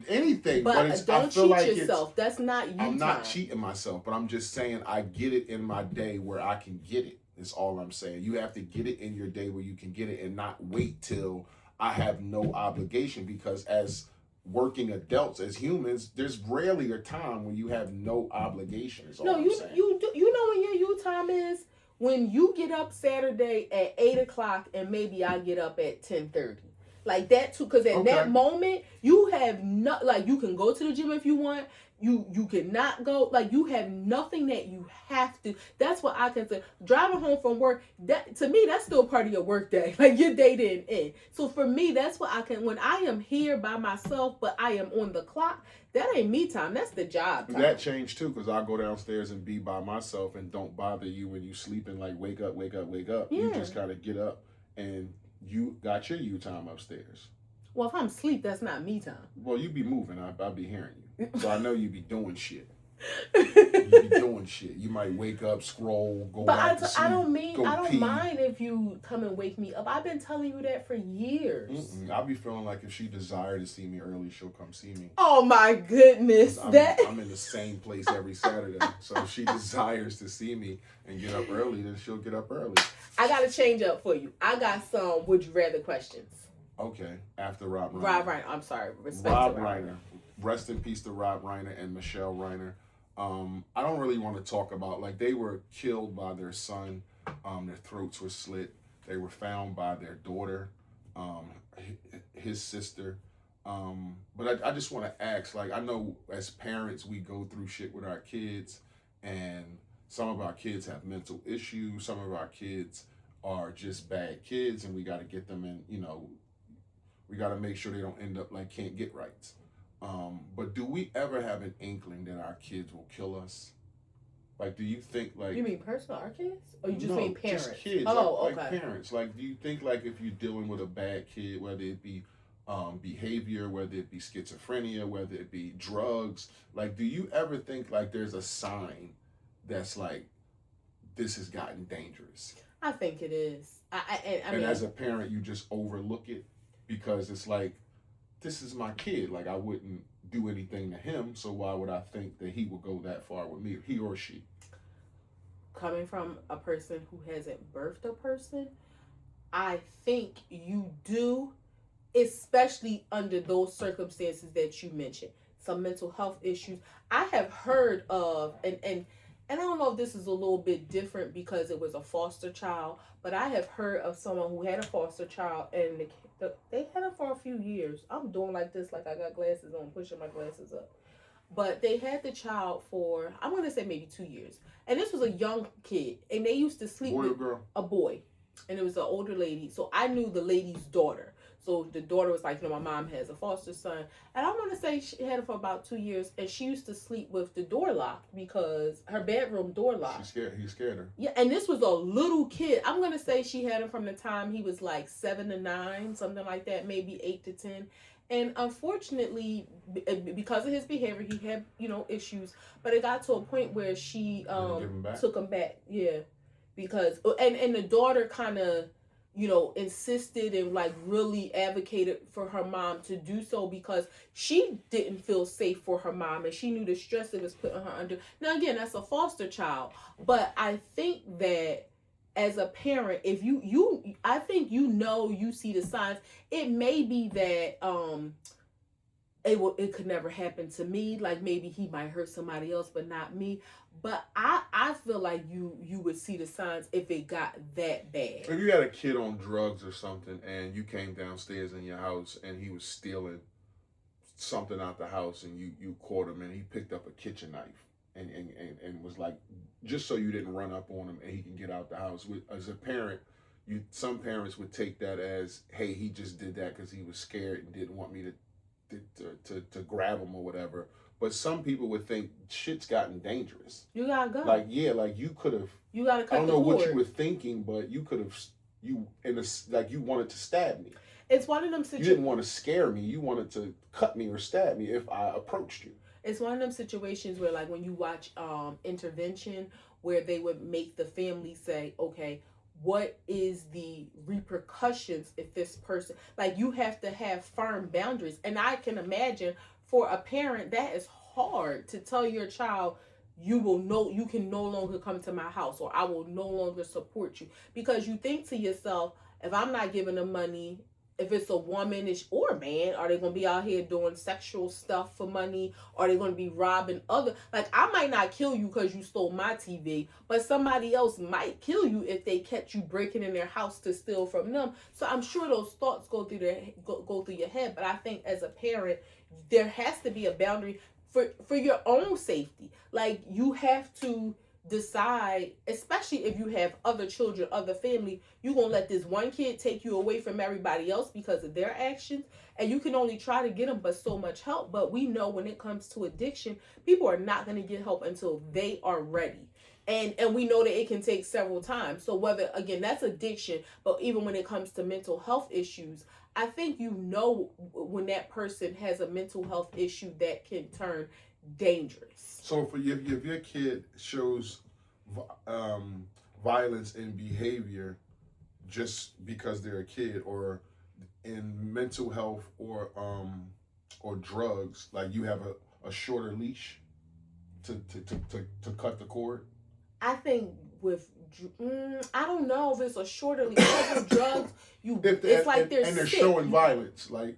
Anything. But don't cheat yourself. That's not you time. I'm not cheating myself, but I'm just saying I get it in my day where I can get it. That's all I'm saying. You have to get it in your day where you can get it, and not wait till I have no obligation, because as working adults, as humans, there's rarely a time when you have no obligation. No, you do. You know when your you time is? When you get up Saturday at 8 o'clock, and maybe I get up at 10:30. Like that too, because at that moment you have you can go to the gym if you want. You cannot go. Like, you have nothing that you have to. That's what I consider driving home from work. That, to me, that's still part of your work day. Like, your day didn't end. So for me, that's what I can. When I am here by myself, but I am on the clock, that ain't me time. That's the job time. That changed too, because I go downstairs and be by myself and don't bother you when you sleeping. Like, wake up, wake up, wake up. Yeah. You just gotta get up, and you got your you time upstairs. Well, if I'm asleep, that's not me time. Well, you be moving. I'll be hearing you. So I know you be doing shit. You be doing shit. You might wake up, scroll, go back to sleep. I don't mind if you come and wake me up. I've been telling you that for years. I'll be feeling like if she desire to see me early, she'll come see me. Oh my goodness. I'm in the same place every Saturday. So if she desires to see me and get up early, then she'll get up early. I got to change up for you. I got some would you rather questions. Okay, after Rob Reiner. Rob Reiner, I'm sorry. Rob Reiner. Rest in peace to Rob Reiner and Michelle Reiner. I don't really want to talk about, like, they were killed by their son. Their throats were slit. They were found by their daughter, his sister. But I just want to ask, like, I know as parents we go through shit with our kids, and some of our kids have mental issues, some of our kids are just bad kids, and we got to get them in, we got to make sure they don't end up like can't get rights. But do we ever have an inkling that our kids will kill us? Like, do you think like You mean personal our kids, or you just no, mean parents? just kids, Oh, like okay. parents. Like, do you think like if you're dealing with a bad kid, whether it be behavior, whether it be schizophrenia, whether it be drugs, like, do you ever think like there's a sign that's like this has gotten dangerous? I think it is. I And mean, as a parent, you just overlook it because it's like, this is my kid. Like, I wouldn't do anything to him, so why would I think that he would go that far with me, he or she? coming from a person who hasn't birthed a person, I think you do, especially under those circumstances that you mentioned, some mental health issues. I have heard of, and I don't know if this is a little bit different because it was a foster child, but I have heard of someone who had a foster child and they had it for a few years. I'm doing like this, like I got glasses on, pushing my glasses up. But they had the child for, I'm going to say maybe 2 years. And this was a young kid. And they used to sleep Boy or with girl? a boy. And it was an older lady. So I knew the lady's daughter. So the daughter was like, my mom has a foster son. And I want to say she had it for about 2 years. And she used to sleep with the door locked because her bedroom door locked. He scared her. Yeah, and this was a little kid. I'm going to say she had him from the time he was like 7 to 9, something like that, maybe 8 to 10. And unfortunately, because of his behavior, he had, issues. But it got to a point where she took him back. Yeah. Because, and the daughter kind of, insisted and like really advocated for her mom to do so because she didn't feel safe for her mom and she knew the stress it was putting her under. Now, again, that's a foster child. But I think that as a parent, if I think you see the signs. It may be that it could never happen to me. Like maybe he might hurt somebody else, but not me. But I feel like you would see the signs if it got that bad. If you had a kid on drugs or something, and you came downstairs in your house and he was stealing something out the house, and you caught him, and he picked up a kitchen knife. And was like, just so you didn't run up on him and he can get out the house. As a parent, some parents would take that as, hey, he just did that because he was scared and didn't want me to grab him or whatever. But some people would think shit's gotten dangerous. You gotta go. Like you could have. You gotta cut. I don't know what you were thinking, but you could have. You wanted to stab me. It's one of them situations. You didn't want to scare me. You wanted to cut me or stab me if I approached you. It's one of them situations where, like, when you watch Intervention, where they would make the family say, okay, what is the repercussions if this person, like, you have to have firm boundaries. And I can imagine for a parent, that is hard to tell your child, you can no longer come to my house, or I will no longer support you. Because you think to yourself, if I'm not giving them money, if it's a woman or a man, are they going to be out here doing sexual stuff for money? Are they going to be robbing other? Like, I might not kill you because you stole my TV, but somebody else might kill you if they catch you breaking in their house to steal from them. So I'm sure those thoughts go through your head. But I think as a parent, there has to be a boundary for your own safety. Like, you have to decide, especially if you have other children, other family, you're going to let this one kid take you away from everybody else because of their actions, and you can only try to get them but so much help. But we know when it comes to addiction, people are not going to get help until they are ready. And we know that it can take several times. So whether, again, that's addiction, but even when it comes to mental health issues, I think when that person has a mental health issue that can turn dangerous. So if your kid shows violence in behavior just because they're a kid, or in mental health or drugs, like, you have a shorter leash to cut the cord. I think I don't know if it's a shorter leash. Because of drugs, it's like they're sick. And they're showing violence, like,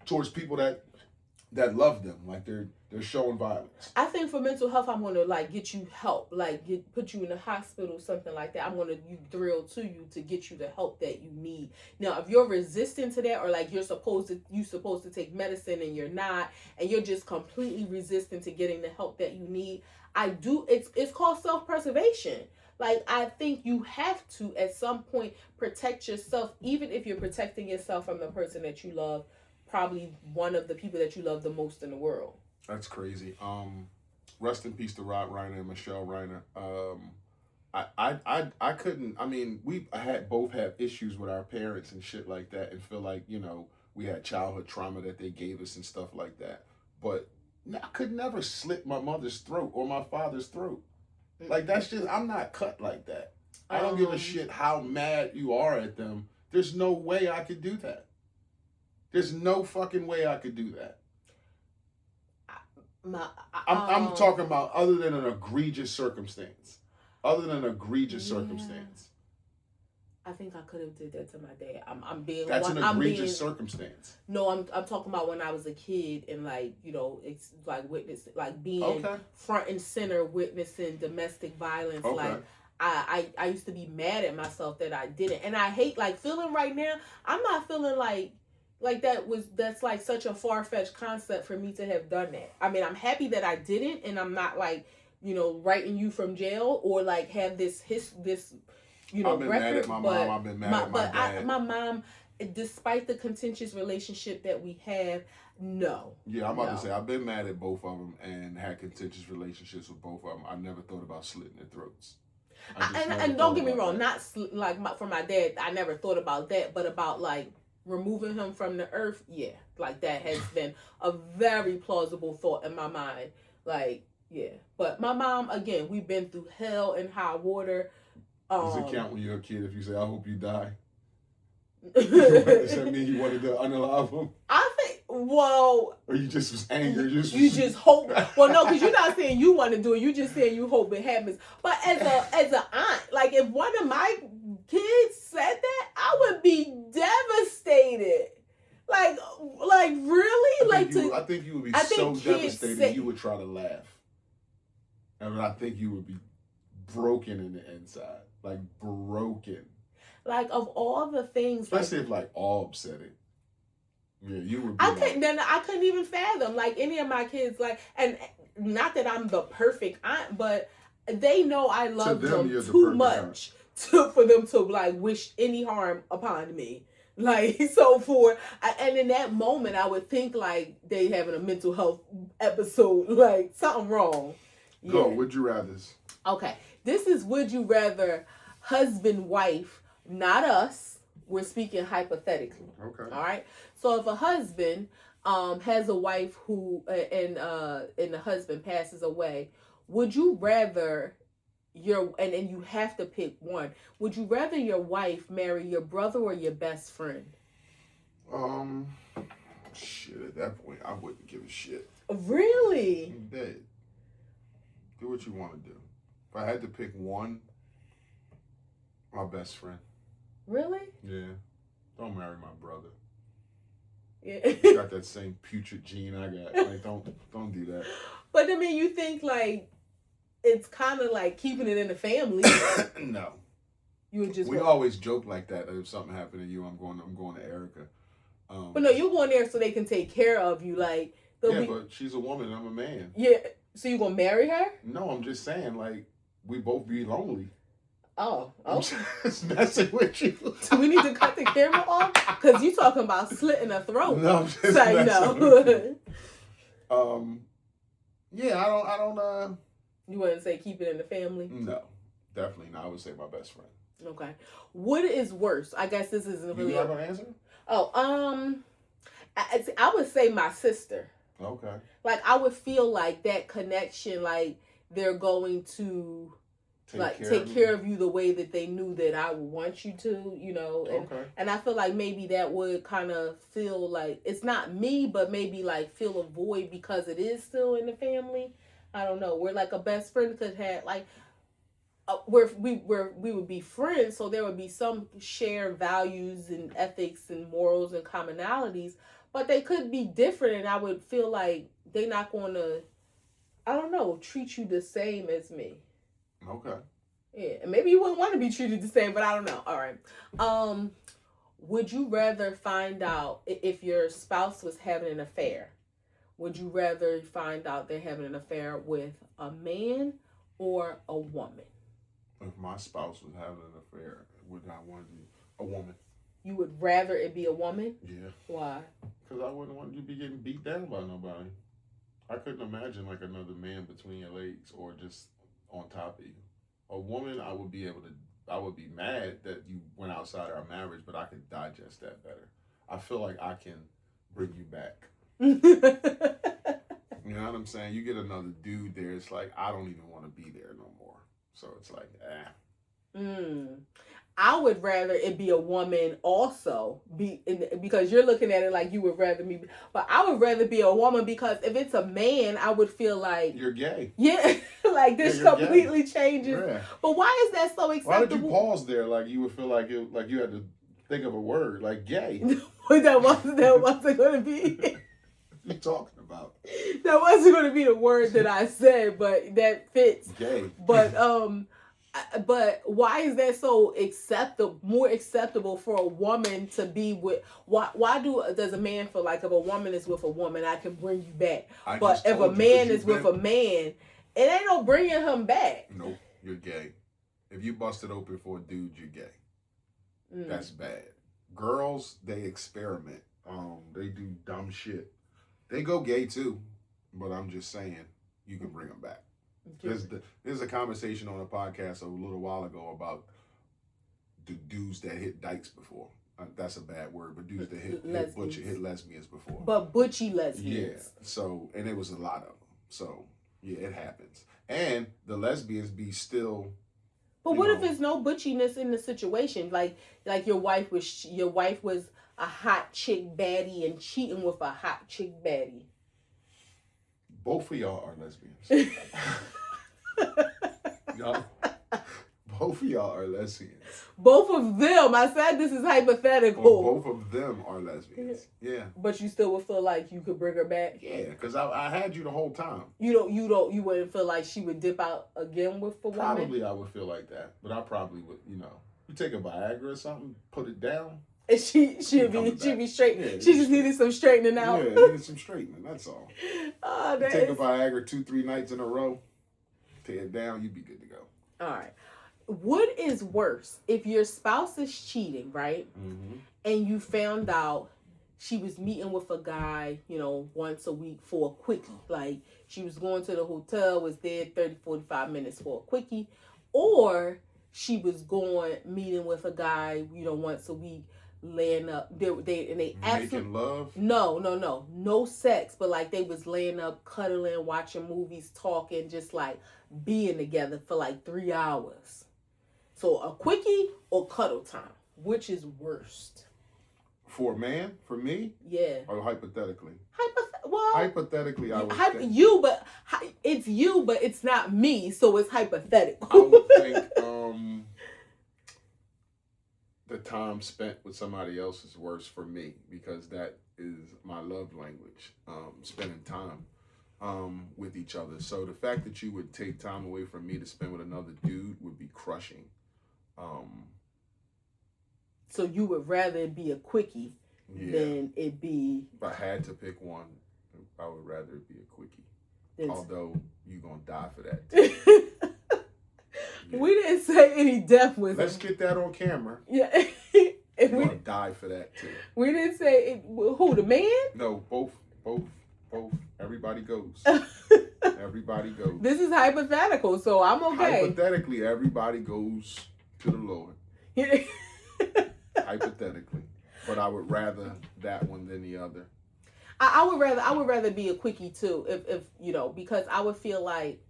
towards people that love them, like They're showing violence. I think for mental health, I'm gonna like get you help, like put you in the hospital, something like that. I'm gonna you thrill to you to get you the help that you need. Now, if you're resistant to that, or like you supposed to take medicine and you're not, and you're just completely resistant to getting the help that you need, it's called self preservation. Like I think you have to at some point protect yourself, even if you're protecting yourself from the person that you love, probably one of the people that you love the most in the world. That's crazy. Rest in peace to Rod Reiner and Michelle Reiner. I couldn't. I mean, we had both have issues with our parents and shit like that, and feel like we had childhood trauma that they gave us and stuff like that. But I could never slit my mother's throat or my father's throat. Like that's just I'm not cut like that. I don't give a shit how mad you are at them. There's no way I could do that. There's no fucking way I could do that. I'm talking about other than an egregious circumstance. Other than an egregious circumstance. I think I could have did that to my dad. I'm being. That's an egregious circumstance. No, I'm talking about when I was a kid and it's like witness, like being front and center witnessing domestic violence. Okay. Like I used to be mad at myself that I didn't, and I hate like feeling right now. I'm not feeling like that's like such a far-fetched concept for me to have done that. I mean, I'm happy that I didn't, and I'm not like writing you from jail or like have this I've been mad at my mom. I've been mad at my dad. My mom, despite the contentious relationship that we have, no. Yeah, I'm about to say I've been mad at both of them and had contentious relationships with both of them. I never thought about slitting their throats. And don't get me wrong, for my dad, I never thought about that, but about like removing him from the earth, yeah, like that has been a very plausible thought in my mind. Like, yeah, but my mom, again, we've been through hell and high water. Does it count when you're a kid if you say, "I hope you die"? Does that mean you wanted to unalive him? I think, well... Or you just was angry? You just hope... Well, no, because you're not saying you want to do it. You're just saying you hope it happens. But as an aunt, like, if one of my kids said that, I would be devastated. Like really? I think you would be so devastated you would try to laugh. I mean, I think you would be broken in the inside. Like, broken. Like, of all the things... Especially if, like, all said it. Yeah, you would be I couldn't even fathom, like, any of my kids, like... And not that I'm the perfect aunt, but they know I love them too much for them to, like, wish any harm upon me. Like, and in that moment, I would think, like, they having a mental health episode, like, something wrong. Go, would you rather? Okay, this is would you rather husband, wife, not us. We're speaking hypothetically. Okay. All right. So if a husband has a wife who and the husband passes away, would you rather and you have to pick one. Would you rather your wife marry your brother or your best friend? Shit, at that point I wouldn't give a shit. Really? I'm dead. Do what you want to do. If I had to pick one, my best friend. Really? Yeah. Don't marry my brother. Yeah. He's got that same putrid gene I got. Like, don't do that. But I mean, you think like it's kind of like keeping it in the family. No. You would just. We always joke like that. If something happened to you, I'm going to Erica. But no, you're going there so they can take care of you. Like. But she's a woman. I'm a man. Yeah. So you gonna marry her? No, I'm just saying, like, we both be lonely. Oh, okay. I'm just messing with you. Do we need to cut the camera off? Because you talking about slitting a throat. No, I'm just messing with you. Yeah, I don't. You wouldn't say keep it in the family? No, definitely not. I would say my best friend. Okay. What is worse? I guess this isn't really. You have an answer? Oh, I would say my sister. Okay. Like, I would feel like that connection, like, they're going to, take care of you the way that they knew that I would want you to, And I feel like maybe that would kind of feel like, it's not me, but maybe, like, fill a void because it is still in the family. I don't know. We're, like, a best friend could have, like, we would be friends, so there would be some shared values and ethics and morals and commonalities. but they could be different, and I would feel like they're not going to, I don't know, treat you the same as me. Okay. Yeah, and maybe you wouldn't want to be treated the same, but I don't know. All right. Would you rather find out if your spouse was having an affair? Would you rather find out they're having an affair with a man or a woman? If my spouse was having an affair, would I want to be a woman? You would rather it be a woman? Yeah. Why? Because I wouldn't want you to be getting beat down by nobody. I couldn't imagine like another man between your legs or just on top of you. A woman, I would be able to. I would be mad that you went outside our marriage, but I could digest that better. I feel like I can bring you back. You know what I'm saying? You get another dude there, it's like I don't even want to be there no more. So it's like, I would rather it be a woman also because you're looking at it like you would rather me, but I would rather be a woman because if it's a man, I would feel like you're gay. Yeah, like this completely changes. Yeah. But why is that so acceptable? Why did you pause there? Like you would feel like like you had to think of a word like gay. that wasn't going to be. What are you talking about? That wasn't going to be the word that I said, but that fits. Gay. But why is that so more acceptable for a woman to be with? Why does a man feel like if a woman is with a woman, I can bring you back? But if a man is with a man, it ain't no bringing him back. Nope, you're gay. If you busted open for a dude, you're gay. That's bad. Girls, they experiment. They do dumb shit. They go gay too, but I'm just saying you can bring them back. There's a conversation on a podcast a little while ago about the dudes that hit dykes before. That's a bad word, but dudes that hit lesbians before. But butchy lesbians. Yeah. So, and it was a lot of them. So, yeah, it happens. And the lesbians be still. But what if there's no butchiness in the situation? Like your wife was a hot chick baddie and cheating with a hot chick baddie. Both of y'all are lesbians. Both of y'all are lesbians. Both of them. I said this is hypothetical. Well, both of them are lesbians. Yeah. But you still would feel like you could bring her back. Yeah, because I had you the whole time. You wouldn't feel like she would dip out again with a woman. Probably I would feel like that, but I probably would. You take a Viagra or something, put it down. And she'd be straight. Yeah, she just needed some straightening out. Yeah, needed some straightening. That's all. Oh, you take a Viagra 2-3 nights in a row, tear it down, you'd be good to go. All right. What is worse if your spouse is cheating, right? Mm-hmm. And you found out she was meeting with a guy, once a week for a quickie. Like she was going to the hotel, was there 30-45 minutes for a quickie, or she was meeting with a guy, once a week. Laying up, they making love. No sex, but like they was laying up, cuddling, watching movies, talking, just like being together for like 3 hours. So a quickie or cuddle time, which is worst? For a man, for me, yeah, or hypothetically. Hypothetically, I would think it's you, but it's not me, so it's hypothetical. I would think the time spent with somebody else is worse for me because that is my love language, spending time with each other. So the fact that you would take time away from me to spend with another dude would be crushing. So you would rather it be a quickie than it be... If I had to pick one, I would rather it be a quickie. Although you're going to die for that too. Yeah. We didn't say any death with Let's get that on camera. Yeah. You're going to die for that too. We didn't say who, the man? No, both. Everybody goes. Everybody goes. This is hypothetical, so I'm okay. Hypothetically, everybody goes to the Lord. Hypothetically. But I would rather that one than the other. I would rather be a quickie too, if because I would feel like,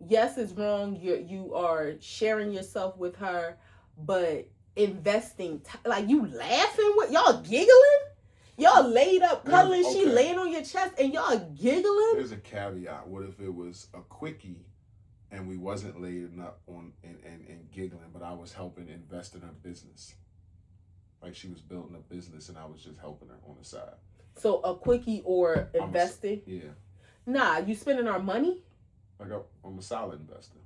yes, it's wrong. You are sharing yourself with her, but investing like you laughing with y'all giggling, y'all laid up cuddling, she laying on your chest, and y'all giggling. There's a caveat. What if it was a quickie, and we wasn't laying up on and giggling, but I was helping invest in her business, like she was building a business, and I was just helping her on the side. So a quickie or investing? Yeah. Nah, you spending our money? I'm a solid investor.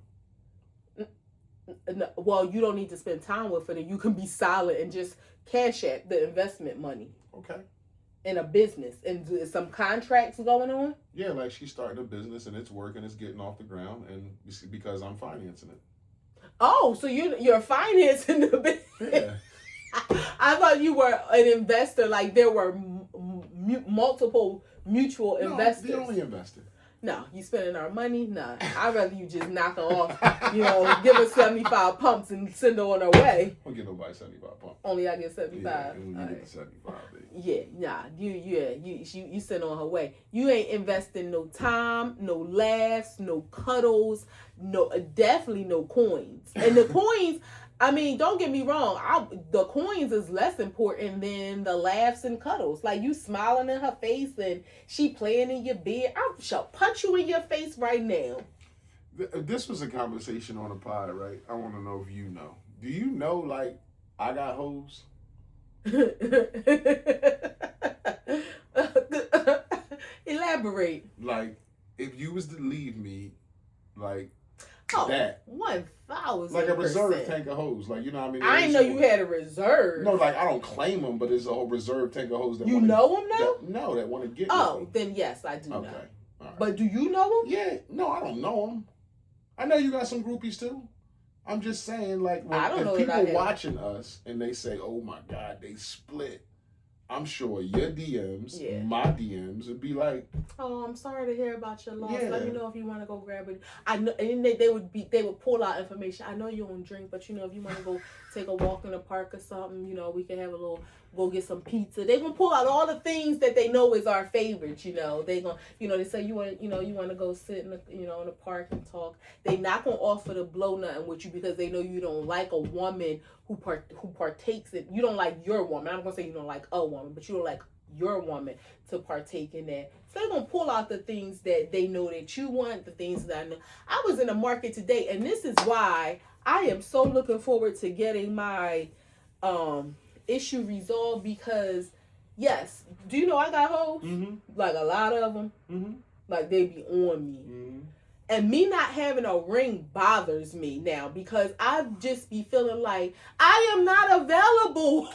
Well, you don't need to spend time with it. You can be solid and just cash at the investment money. Okay. In a business and some contracts going on. Yeah, like she's starting a business and it's working, it's getting off the ground, and you see, because I'm financing it. Oh, so you're financing the business? Yeah. I thought you were an investor. Like there were multiple mutual investors. The only investor. No, you spending our money? Nah, I'd rather you just knock her off. Give her 75 pumps and send her on her way. I don't get nobody 75 pumps. Only I get 75. Yeah, and you get the 75, baby. Yeah, nah, you send on her way. You ain't investing no time, no laughs, no cuddles, no definitely no coins. And the coins, I mean, don't get me wrong. The coins is less important than the laughs and cuddles. Like you smiling in her face and she playing in your beard. I shall punch you in your face right now. This was a conversation on a pod, right? I want to know if you know. Do you know, like, I got hoes? Elaborate. Like, if you was to leave me, like, that 1,000%. like a reserve tank of hoes, like, you know what I mean? I didn't know you had a reserve. No, like I don't claim them, but it's a whole reserve tank of hoes that you know them now. That want to get. Oh, then yes, I do know. Right. But do you know them? Yeah, no, I don't know them. I know you got some groupies too. I'm just saying, like, if people watching us and they say, "Oh my God, they split," I'm sure your DMs, my DMs, would be like, "Oh, I'm sorry to hear about your loss. Let me know if you want to go grab it." I know, and they would pull out information. I know you don't drink, but if you want to go take a walk in the park or something, we can have go get some pizza. They gonna pull out all the things that they know is our favorite. They gonna, they say you want to go sit in the, in the park and talk. They not gonna offer to blow nothing with you because they know you don't like a woman who partakes in. You don't like your woman. I'm gonna say you don't like a woman, but you don't like your woman to partake in that. So they're gonna pull out the things that they know that you want, the things that I know. I was in the market today, and this is why I am so looking forward to getting my issue resolved, because yes, do you know I got hoes? Mm-hmm. Like a lot of them. Mm-hmm. Like they be on me. Mm-hmm. And me not having a ring bothers me now, because I just be feeling like I am not available.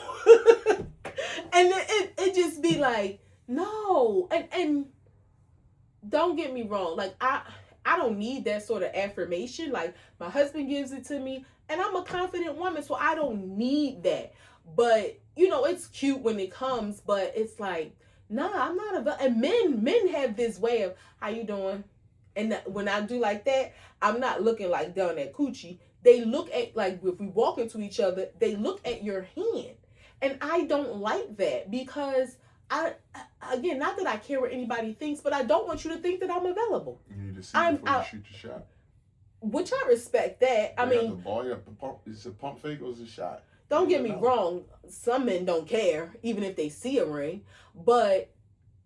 And it just be like, no. And don't get me wrong, like I don't need that sort of affirmation. Like my husband gives it to me, and I'm a confident woman, so I don't need that. But it's cute when it comes, but it's like, nah, I'm not available. And men have this way of, how you doing? And when I do like that, I'm not looking like down at coochie. They look at, like, if we walk into each other, they look at your hand. And I don't like that, because again, not that I care what anybody thinks, but I don't want you to think that I'm available. You need to see before you shoot your shot. Which I respect that. I mean, the ball, you have to pump. Is it a pump fake or is it a shot? Don't get me wrong. Some men don't care, even if they see a ring. But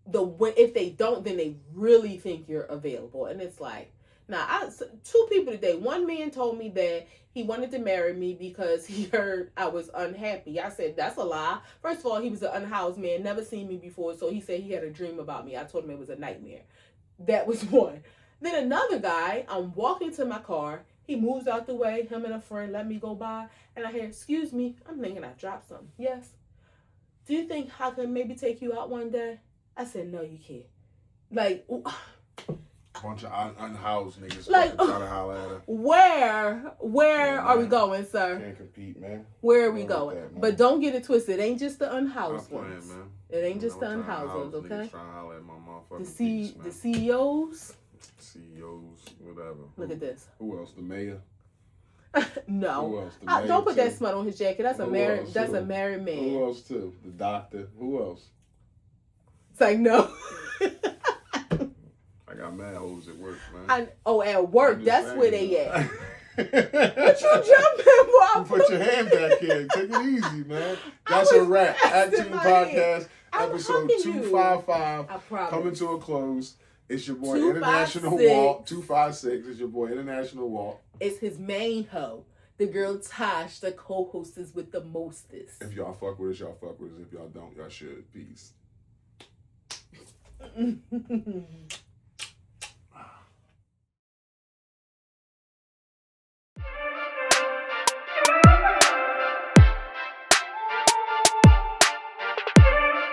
if they don't, then they really think you're available. And it's like, two people today. One man told me that he wanted to marry me because he heard I was unhappy. I said, that's a lie. First of all, he was an unhoused man, never seen me before. So he said he had a dream about me. I told him it was a nightmare. That was one. Then another guy, I'm walking to my car. He moves out the way. Him and a friend let me go by. And I hear, excuse me. I'm thinking I dropped something. Yes. Do you think I can maybe take you out one day? I said, no, you can't. Like, bunch of unhoused niggas like, trying to holler at her. Where are we going, sir? Can't compete, man. Where are we going? But don't get it twisted. It ain't just the unhoused ones. Man. It ain't just the unhoused ones, okay? Trying to holler at my motherfucking the CEOs. CEOs, whatever. Look at this. Who else? The mayor? No. Who else? The mayor don't put too. that smut on his jacket. That's a married man. Who else too? The doctor. Who else? It's like, no. I got mad hoes at work, man. At work. That's where they at. What you jumping for? Put your hand back here. Take it easy, man. That's a wrap. A2TP Podcast, episode 255, coming to a close. It's your boy International Walt 256. It's your boy International Walt. It's his main hoe, the girl Tosh, the co-hostess with the mostest. If y'all fuck with us, y'all fuck with us. If y'all don't, y'all should. Peace.